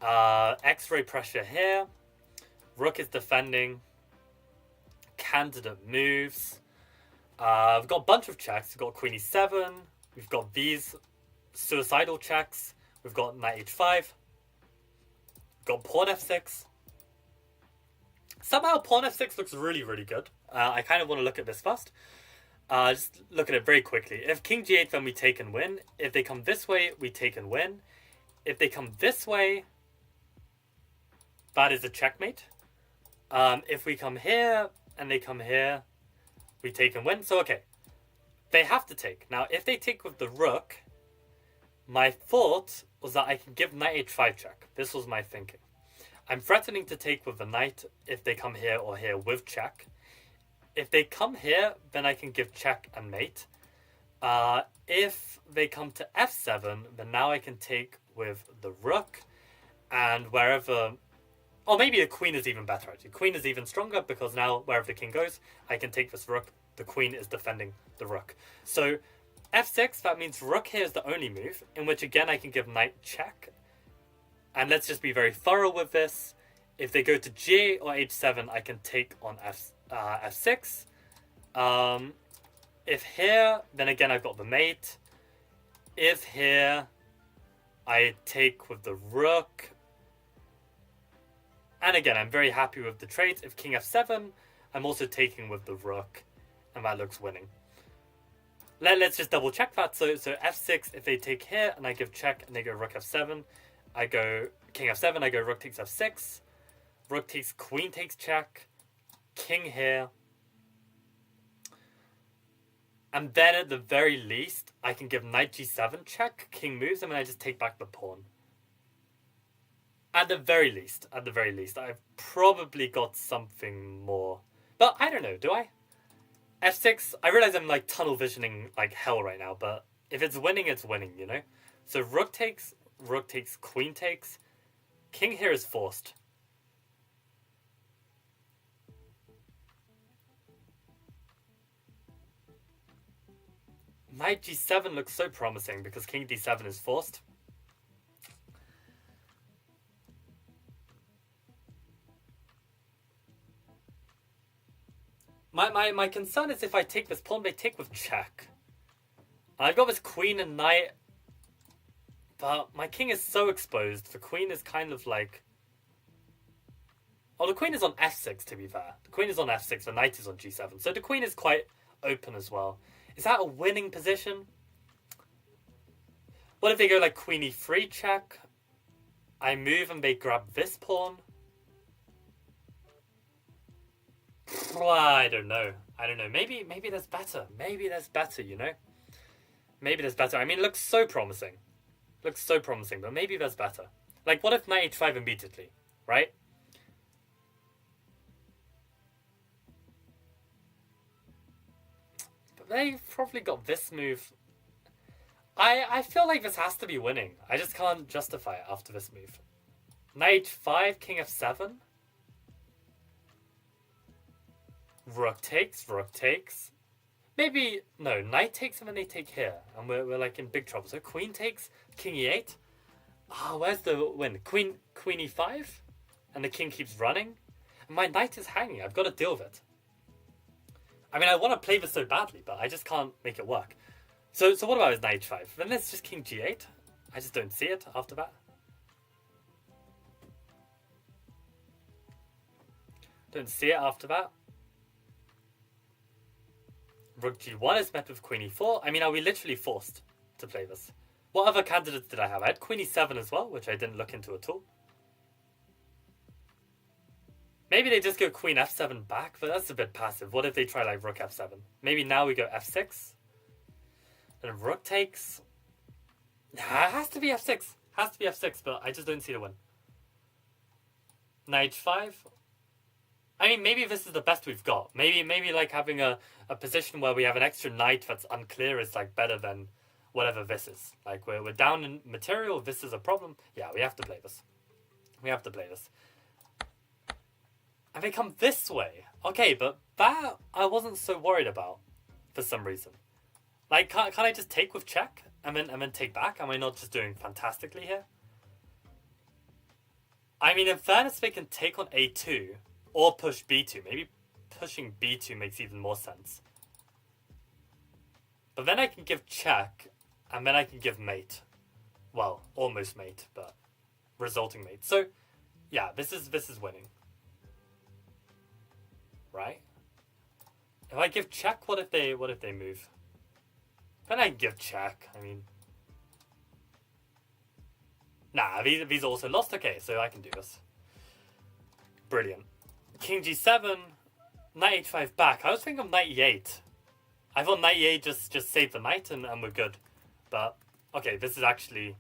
[SPEAKER 1] X-ray pressure here. Rook is defending. Candidate moves. We've got a bunch of checks. We've got queen e7. We've got these suicidal checks. We've got knight h5. We've got pawn f6. Somehow pawn f6 looks really good. I kind of want to look at this first. Just look at it very quickly. If king g8, then we take and win. If they come this way, we take and win. If they come this way, that is a checkmate. If we come here and they come here, we take and win. So, okay. They have to take. Now, if they take with the rook, my thought was that I can give knight h5 check. This was my thinking. I'm threatening to take with the knight if they come here or here with check. if they come here, then I can give check and mate. If they come to f7, then now I can take with the rook, and wherever... Or maybe the queen is even better, actually. Queen is even stronger, because now wherever the king goes, I can take this rook. The queen is defending the rook. So f6, that means rook here is the only move, in which again I can give knight check. And let's just be very thorough with this. If they go to g8 or h7, I can take on f6. If here, then again I've got the mate. If here, I take with the rook. And again, I'm very happy with the trades. If king f7, I'm also taking with the rook. And that looks winning. Let's just double check that. So f6, if they take here, and I give check, and they go rook f7. I go king f7, I go rook takes f6. Rook takes, queen takes check. King here. And then at the very least, I can give knight g7 check. King moves, and then I just take back the pawn. At the very least, I've probably got something more. But I don't know, do I? f6, I realize I'm like tunnel visioning like hell right now, but if it's winning, it's winning, you know? So rook takes, queen takes. King here is forced. Knight g7 looks so promising because king d7 is forced. My concern is if I take this pawn, they take with check. I've got this queen and knight, but my king is so exposed. The queen is kind of like... Oh, the queen is on f6, to be fair. The queen is on f6, the knight is on g7. So the queen is quite open as well. Is that a winning position? What if they go like queen e3 check? I move and they grab this pawn. I don't know. Maybe there's better. You know? Maybe there's better. I mean, it looks so promising. But maybe there's better. Like, what if knight h5 immediately, right? But they've probably got this move. I feel like this has to be winning. I just can't justify it after this move. Knight h5, king f7. Rook takes. Maybe, no, knight takes and then they take here. And we're like in big trouble. So queen takes, king e8. Where's the win? Queen e5? And the king keeps running. And my knight is hanging. I've got to deal with it. I mean, I want to play this so badly, but I just can't make it work. So what about his knight h5? Then let's just king g8. I just don't see it after that. Don't see it after that. Rook g1 is met with queen e4. I mean, are we literally forced to play this? What other candidates did I have? I had queen e7 as well, which I didn't look into at all. Maybe they just go queen f7 back, but that's a bit passive. What if they try like rook f7? Maybe now we go f6. Then rook takes. Nah, it has to be f6. But I just don't see the win. Knight h5. I mean, maybe this is the best we've got. Maybe like having a position where we have an extra knight that's unclear is like better than whatever this is. Like we're down in material, this is a problem. Yeah, we have to play this. And they come this way. Okay, but that I wasn't so worried about for some reason. Like, can't I just take with check and then take back? Am I not just doing fantastically here? I mean, in fairness, they can take on a2 or push b2. Maybe pushing b2 makes even more sense. But then I can give check, and then I can give mate. Well, almost mate, but resulting mate. So, yeah, this is winning. Right? If I give check, what if they move? Then I can give check. I mean, nah, these are also lost. Okay, so I can do this. Brilliant. King g7, knight h5 back. I was thinking of knight e8. I thought knight e8 just saved the knight and we're good. But, okay, this is actually...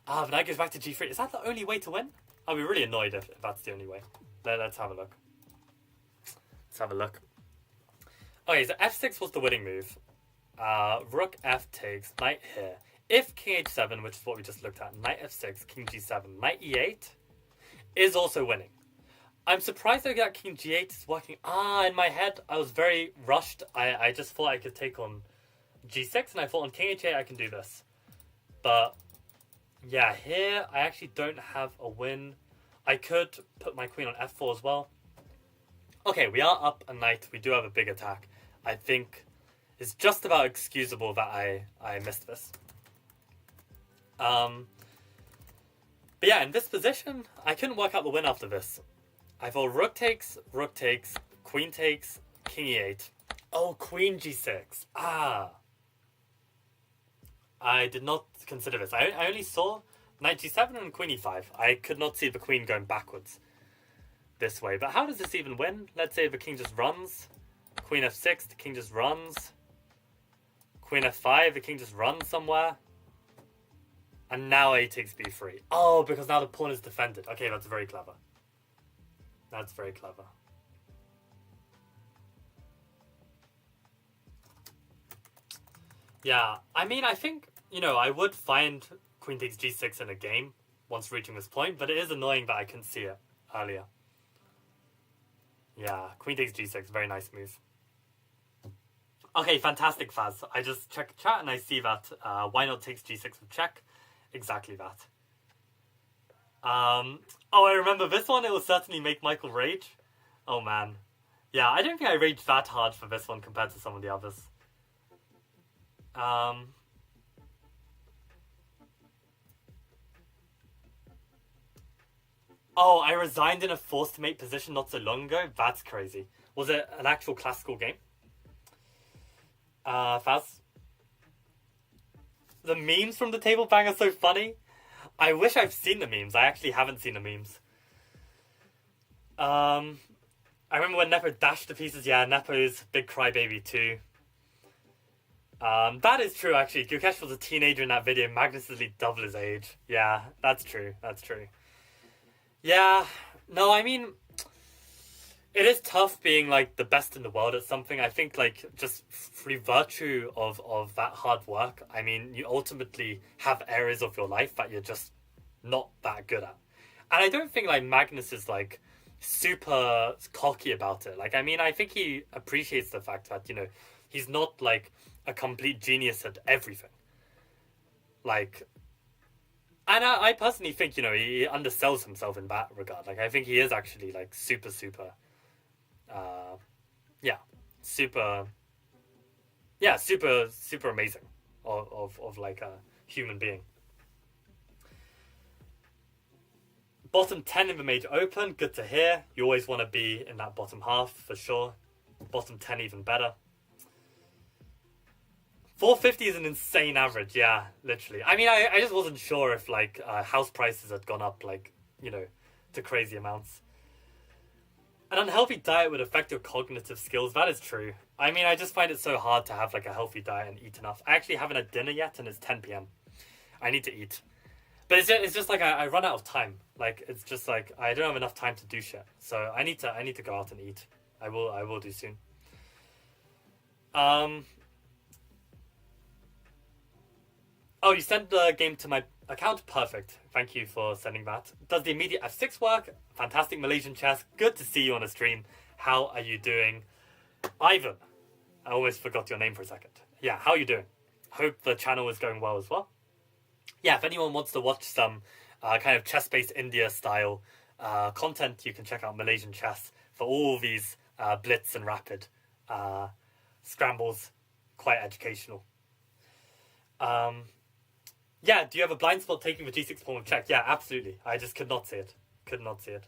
[SPEAKER 1] the knight goes back to g3. Is that the only way to win? I'll be really annoyed if that's the only way. Let's have a look. Okay, so f6 was the winning move. Rook f takes, knight here. If king h7, which is what we just looked at, knight f6, king g7, knight e8 is also winning. I'm surprised that king g8 is working. In my head, I was very rushed. I just thought I could take on g6, and I thought on king h8 I can do this. But yeah, here I actually don't have a win. I could put my queen on f4 as well. Okay, we are up a knight. We do have a big attack. I think it's just about excusable that I missed this. But yeah, in this position, I couldn't work out the win after this. I thought rook takes, queen takes, king e8. Oh, queen g6. I did not consider this. I only saw knight g7 and queen e5. I could not see the queen going backwards this way. But how does this even win? Let's say the king just runs. Queen f6, the king just runs. Queen f5, the king just runs somewhere. And now a takes b3. Oh, because now the pawn is defended. Okay, that's very clever. That's very clever. Yeah, I mean, I think, I would find queen takes g6 in a game once reaching this point, but it is annoying that I couldn't see it earlier. Yeah, queen takes g6, very nice move. Okay, fantastic, Faz. I just checked chat and I see that why not takes g6 with check. Exactly that. Oh, I remember this one. It will certainly make Michael rage. Oh, man. Yeah, I don't think I raged that hard for this one compared to some of the others. Oh, I resigned in a forced mate position not so long ago? That's crazy. Was it an actual classical game? Faz? The memes from the table bang are so funny. I wish I've seen the memes. I actually haven't seen the memes. I remember when Nepo dashed to pieces. Yeah, Nepo's big crybaby too. That is true, actually. Gukesh was a teenager in that video. Magnus is double his age. Yeah, that's true. That's true. Yeah, no, I mean, it is tough being, the best in the world at something. I think, just through virtue of that hard work, I mean, you ultimately have areas of your life that you're just not that good at. And I don't think, Magnus is, super cocky about it. I mean, I think he appreciates the fact that, he's not, a complete genius at everything. And I personally think, he undersells himself in that regard. I think he is actually, super, super, super amazing of a human being. Bottom 10 in the Major Open, good to hear. You always want to be in that bottom half, for sure. Bottom 10 even better. 450 is an insane average, yeah, literally. I mean, I just wasn't sure if, house prices had gone up, to crazy amounts. An unhealthy diet would affect your cognitive skills. That is true. I mean, I just find it so hard to have, a healthy diet and eat enough. I actually haven't had dinner yet, and it's 10 p.m. I need to eat. But it's just I run out of time. It's just, I don't have enough time to do shit. So I need to go out and eat. I will do soon. Oh, you sent the game to my account? Perfect. Thank you for sending that. Does the immediate f6 work? Fantastic Malaysian chess. Good to see you on a stream. How are you doing? Ivan. I almost forgot your name for a second. Yeah, how are you doing? Hope the channel is going well as well. Yeah, if anyone wants to watch some kind of chess-based India-style content, you can check out Malaysian Chess for all these blitz and rapid scrambles. Quite educational. Yeah, do you have a blind spot taking the g6 pawn with check? Yeah, absolutely. I just could not see it. Could not see it.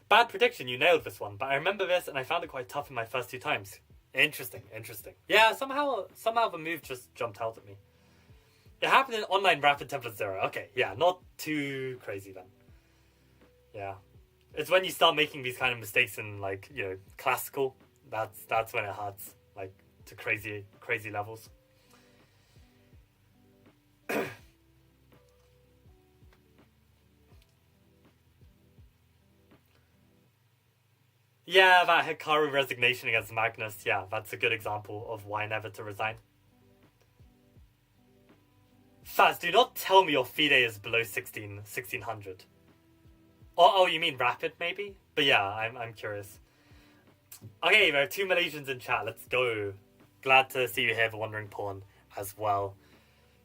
[SPEAKER 1] Bad prediction, you nailed this one, but I remember this and I found it quite tough in my first 2 times. Interesting. Yeah, somehow the move just jumped out at me. It happened in online rapid 10+0. Okay, yeah, not too crazy then. Yeah. It's when you start making these kind of mistakes in, classical, that's when it hurts, to crazy levels. Yeah, that Hikaru resignation against Magnus. Yeah, that's a good example of why never to resign. Faz, do not tell me your FIDE is below 1600. Oh, you mean rapid, maybe? But yeah, I'm curious. Okay, there are 2 Malaysians in chat. Let's go. Glad to see you here for Wandering Pawn as well.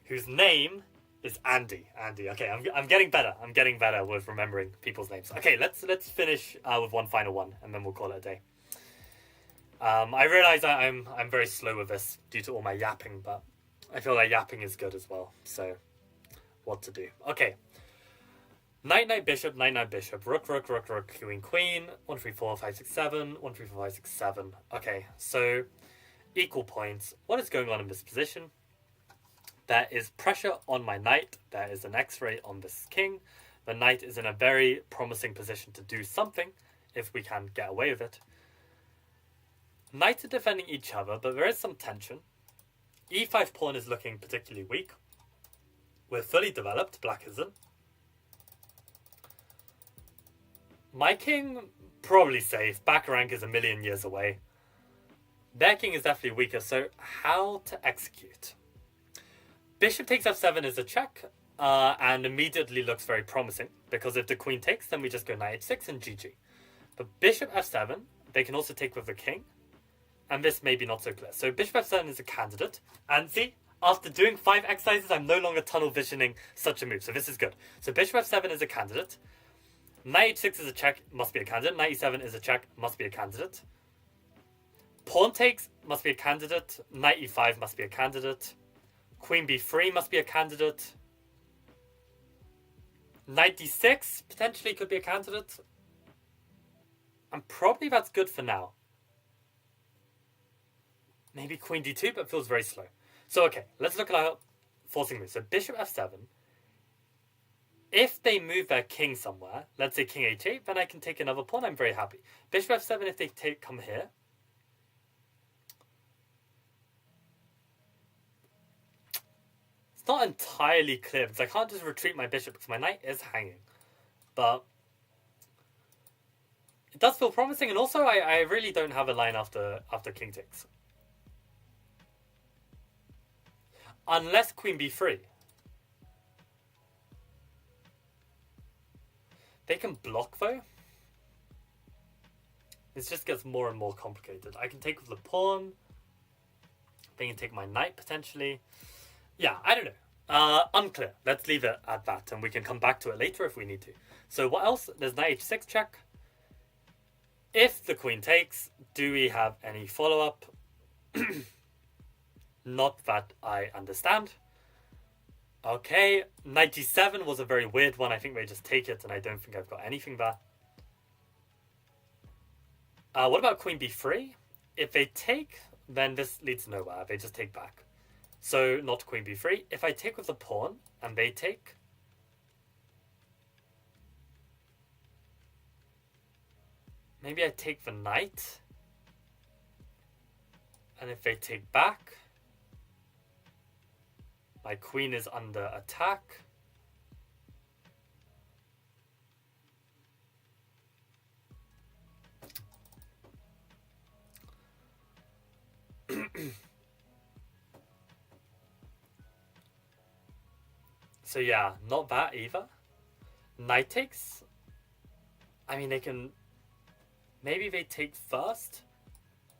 [SPEAKER 1] Whose name is Andy. Andy. Okay, I'm getting better. I'm getting better with remembering people's names. Okay, let's finish with one final one, and then we'll call it a day. I realize I'm very slow with this due to all my yapping, but I feel like yapping is good as well. So, what to do? Okay. Knight, knight, bishop, knight, knight, bishop, rook, rook, rook, rook, queen, queen, 1, 3, 4, 5, 6, 7, 1, 3, 4, 5, 6, 7. Okay, so equal points. What is going on in this position? There is pressure on my knight. There is an X-ray on this king. The knight is in a very promising position to do something if we can get away with it. Knights are defending each other, but there is some tension. E5 pawn is looking particularly weak. We're fully developed, black isn't. My king, probably safe. Back rank is a million years away. Their king is definitely weaker, so how to execute? Bishop takes f7 is a check, and immediately looks very promising, because if the queen takes, then we just go knight h6 and GG. But bishop f7, they can also take with the king, and this may be not so clear. So bishop f7 is a candidate, and see, after doing 5 exercises, I'm no longer tunnel visioning such a move, so this is good. So bishop f7 is a candidate. Knight h6 is a check, must be a candidate. Knight e7 is a check, must be a candidate. Pawn takes, must be a candidate. Knight e5 must be a candidate. Queen b3 must be a candidate. Knight d6 potentially could be a candidate. And probably that's good for now. Maybe queen d2, but feels very slow. So okay, let's look at our forcing moves. So bishop f7. If they move their king somewhere, let's say king h8, then I can take another pawn. I'm very happy. Bishop f7 if they come here. It's not entirely clear because I can't just retreat my bishop because my knight is hanging. But it does feel promising, and also I really don't have a line after king takes. Unless queen b3. They can block though. This just gets more and more complicated. I can take with the pawn. They can take my knight potentially. Yeah, I don't know. Unclear. Let's leave it at that, and we can come back to it later if we need to. So what else? There's knight h6 check. If the queen takes, do we have any follow-up? Not that I understand. Okay, knight g7 was a very weird one. I think they just take it, and I don't think I've got anything there. What about queen b3? If they take, then this leads nowhere. They just take back. So, not queen b3. If I take with the pawn, and they take... Maybe I take the knight. And if they take back... My queen is under attack. So yeah, not that either. Knight takes. I mean, they can... Maybe they take first.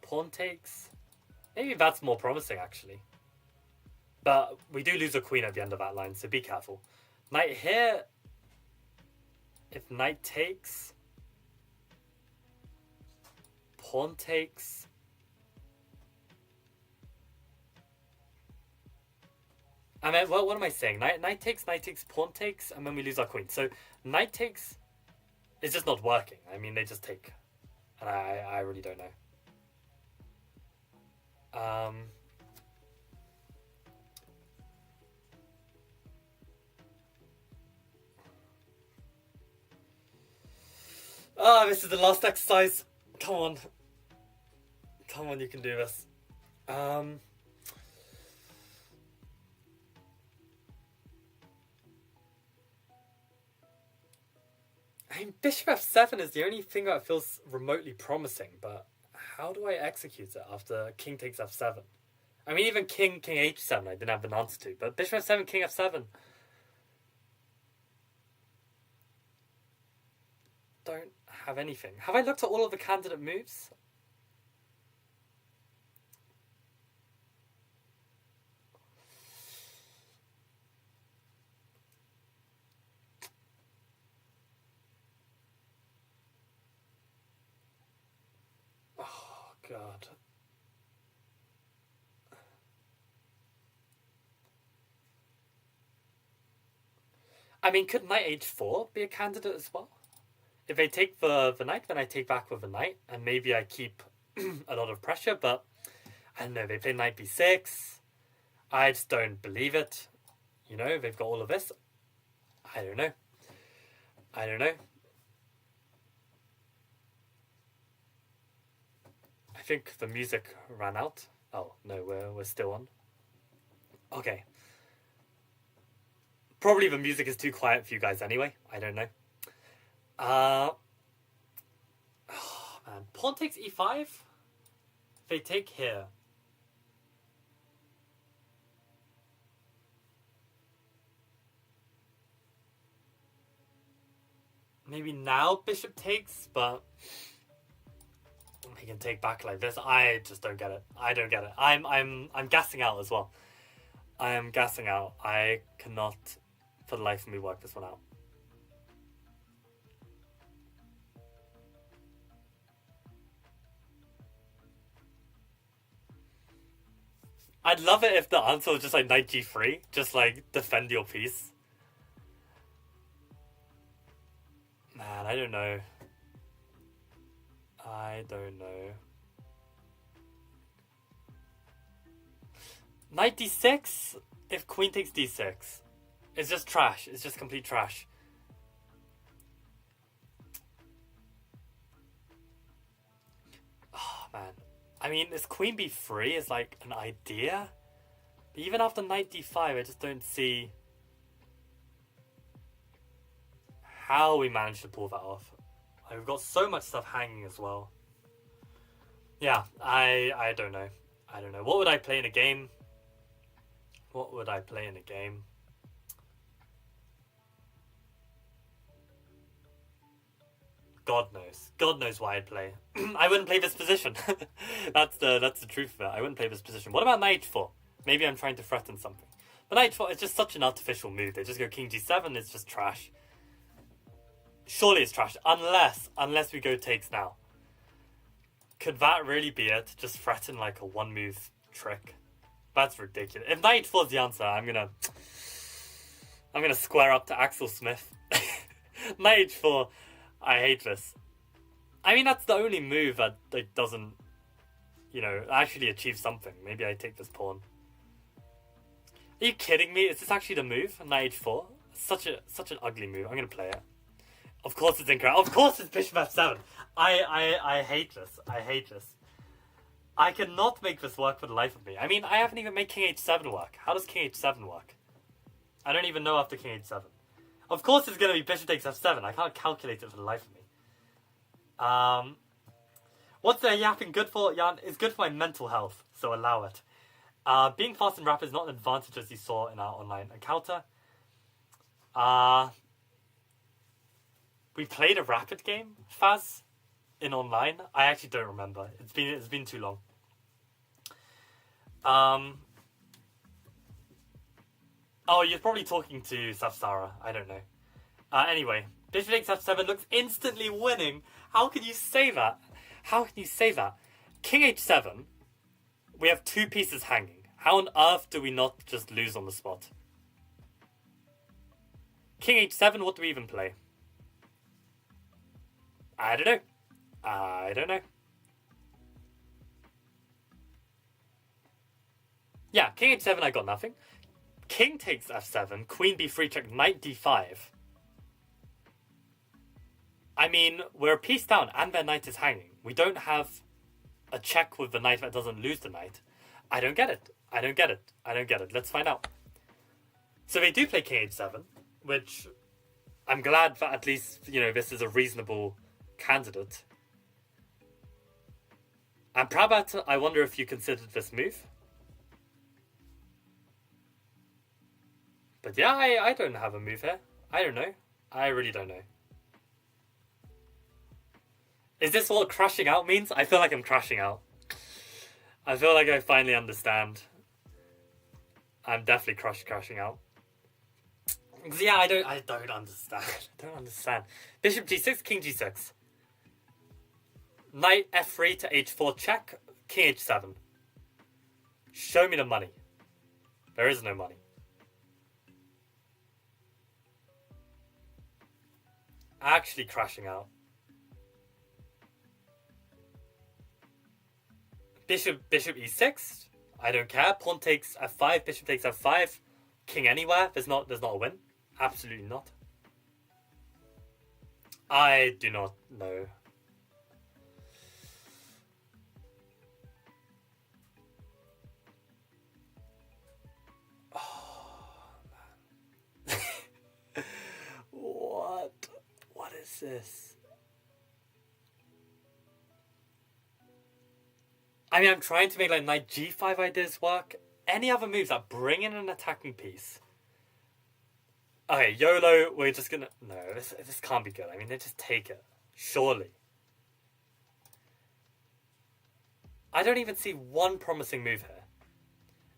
[SPEAKER 1] Pawn takes. Maybe that's more promising, actually. But we do lose a queen at the end of that line, so be careful. Knight here. If knight takes. Pawn takes. I mean, what am I saying? Knight takes, pawn takes, and then we lose our queen. So knight takes is just not working. I mean, they just take. And I really don't know. This is the last exercise. Come on. Come on, you can do this. I mean, bishop f7 is the only thing that feels remotely promising, but how do I execute it after king takes f7? I mean, even king h7 I didn't have an answer to, but bishop f7, king f7... don't have anything. Have I looked at all of the candidate moves? Oh, God. I mean, could knight h4 be a candidate as well? If they take the knight, then I take back with the knight, and maybe I keep a lot of pressure, but I don't know, they play knight b6. I just don't believe it. You know, they've got all of this. I don't know. I don't know. I think the music ran out. Oh, no, we're still on. Okay. Probably the music is too quiet for you guys anyway. I don't know. Oh, man. Pawn takes e5? They take here. Maybe now bishop takes, but he can take back like this. I just don't get it. I don't get it. I'm gassing out as well. I am gassing out. I cannot, for the life of me, work this one out. I'd love it if the answer was just like knight g3, just like defend your piece. Man, I don't know. I don't know. Knight d6? If queen takes d6. It's just trash. It's just complete trash. Oh, man. I mean, this queen b3 is like an idea. But even after knight d5, I just don't see how we managed to pull that off. We've got so much stuff hanging as well. Yeah, I don't know. I don't know. What would I play in a game? What would I play in a game? God knows. God knows why I'd play. I wouldn't play this position. That's the truth of it. I wouldn't play this position. What about knight h4? Maybe I'm trying to threaten something. But knight h4 is just such an artificial move. They just go king g7. It's just trash. Surely it's trash. Unless we go takes now. Could that really be it? Just threaten like a one move trick? That's ridiculous. If knight h4 is the answer, I'm gonna square up to Axel Smith. Knight h4. I hate this. I mean, that's the only move that doesn't, you know, actually achieve something. Maybe I take this pawn. Are you kidding me? Is this actually the move? Knight h4? Such an ugly move. I'm gonna play it. Of course it's incorrect. Of course it's bishop f7. I hate this. I hate this. I cannot make this work for the life of me. I mean, I haven't even made king h7 work. How does king h7 work? I don't even know after king h7. Of course it's going to be bishop takes f7. I can't calculate it for the life of me. What's the yapping good for, Jan? It's good for my mental health, so allow it. Being fast and rapid is not an advantage as you saw in our online encounter. We played a rapid game, Faz, in online. I actually don't remember. It's been too long. Oh, you're probably talking to Safsara. I don't know. Anyway, bishop takes f7 looks instantly winning. How can you say that? How can you say that? King h7, we have two pieces hanging. How on earth do we not just lose on the spot? King h7, what do we even play? I don't know. I don't know. Yeah, king h7, I got nothing. King takes f7, queen b3 check, knight d5. I mean, we're a piece down and their knight is hanging. We don't have a check with the knight that doesn't lose the knight. I don't get it. I don't get it. I don't get it. Let's find out. So they do play king h7, which I'm glad that at least, you know, this is a reasonable candidate. And Prabhat, I wonder if you considered this move. But yeah, I don't have a move here. I don't know. I really don't know. Is this what crashing out means? I feel like I'm crashing out. I feel like I finally understand. I'm definitely crashing out. Yeah, I don't understand. I don't understand. Bishop g6, king g6. Knight f3 to h4 check, king h7. Show me the money. There is no money. Actually crashing out. Bishop e6. I don't care. Pawn takes f5. Bishop takes f5. King anywhere. There's not a win. Absolutely not. I do not know. Oh man. What is this? I mean, I'm trying to make like knight g5 ideas work. Any other moves that bring in an attacking piece? Okay, YOLO, we're just gonna... No, this can't be good. I mean, they just take it. Surely. I don't even see one promising move here.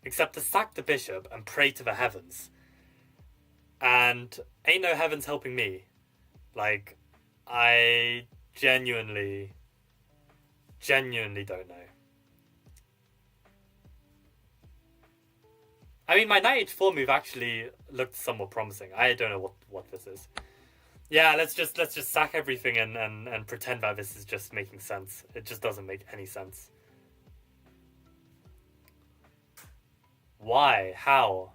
[SPEAKER 1] Except to sack the bishop and pray to the heavens. And ain't no heavens helping me. Like, I genuinely don't know. I mean, my knight h4 move actually looked somewhat promising. I don't know what this is. Yeah, let's just sack everything and pretend that this is just making sense. It just doesn't make any sense. Why? How?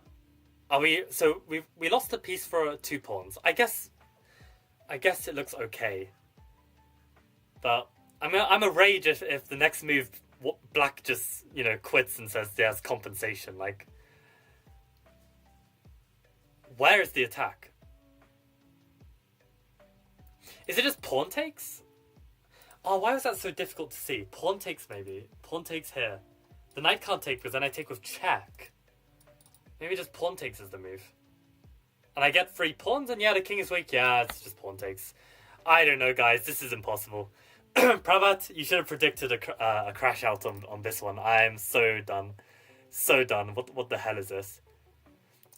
[SPEAKER 1] Are we... So, we lost a piece for 2 pawns. I guess it looks okay. But I'm a rage if the next move, black just, you know, quits and says there's compensation. Like... Where is the attack? Is it just pawn takes? Oh, why was that so difficult to see? Pawn takes, maybe. Pawn takes here. The knight can't take because then I take with check. Maybe just pawn takes is the move. And I get 3 pawns and yeah, the king is weak. Yeah, it's just pawn takes. I don't know, guys. This is impossible. Prabhat, you should have predicted a crash out on this one. I am so done. So done. What the hell is this?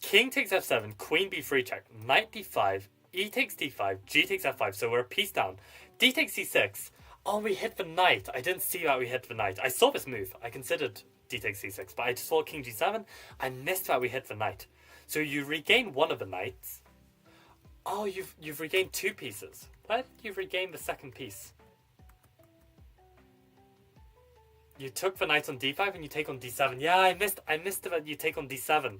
[SPEAKER 1] King takes f7, queen b3 check, knight d5, e takes d5, g takes f5, so we're a piece down. D takes c6. Oh, we hit the knight. I didn't see that we hit the knight. I saw this move. I considered d takes c6, but I just saw king g7. I missed that we hit the knight. So you regain one of the knights. Oh, you've regained 2 pieces. Where did you regain the second piece? You took the knight on d5 and you take on d7. Yeah, I missed that you take on d7.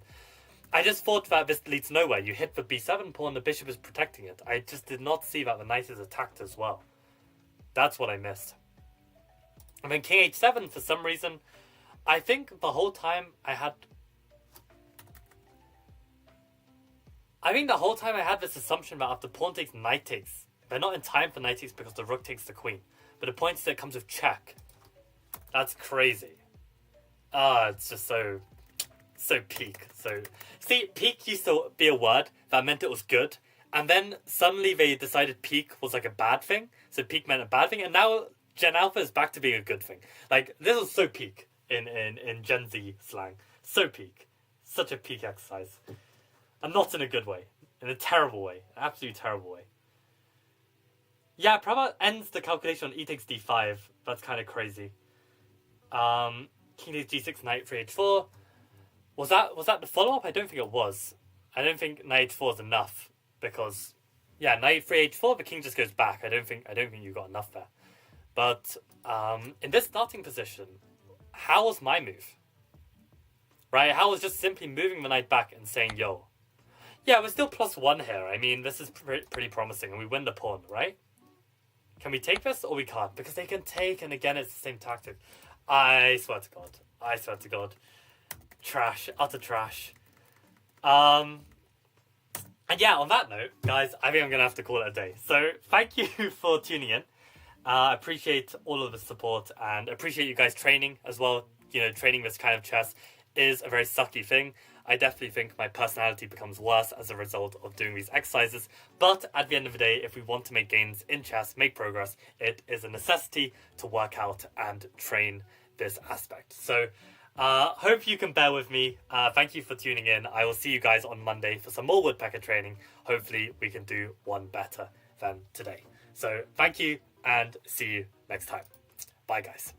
[SPEAKER 1] I just thought that this leads nowhere. You hit the b7 pawn, the bishop is protecting it. I just did not see that the knight is attacked as well. That's what I missed. And then king h7, for some reason, I think the whole time I had this assumption that after pawn takes, knight takes, they're not in time for knight takes because the rook takes the queen. But the point is that it comes with check. That's crazy. It's just so peak. So, see, peak used to be a word that meant it was good, and then suddenly they decided peak was like a bad thing, so peak meant a bad thing, and now Gen Alpha is back to being a good thing. Like, this was so peak in Gen Z slang. So peak. Such a peak exercise. And not in a good way. In a terrible way. An absolutely terrible way. Yeah, Prabhat ends the calculation on e takes d5. That's kind of crazy. King takes g6, knight 3 h4. Was that the follow-up? I don't think it was. I don't think knight h4 is enough because, yeah, knight 3 h4, the king just goes back. I don't think you got enough there. But in this starting position, how was my move? Right, how was just simply moving the knight back and saying, yo. Yeah, we're still +1 here. I mean, this is pretty promising, and we win the pawn, right? Can we take this or we can't? Because they can take, and again, it's the same tactic. I swear to God. Trash. Utter trash. I And yeah, on that note, guys, I think I'm going to have to call it a day. So thank you for tuning in. I appreciate all of the support and appreciate you guys training as well. You know, training this kind of chess is a very sucky thing. I definitely think my personality becomes worse as a result of doing these exercises. But at the end of the day, if we want to make gains in chess, make progress, it is a necessity to work out and train this aspect. So hope you can bear with me. Thank you for tuning in. I will see you guys on Monday for some more woodpecker training. Hopefully we can do one better than today. So thank you and see you next time. Bye guys.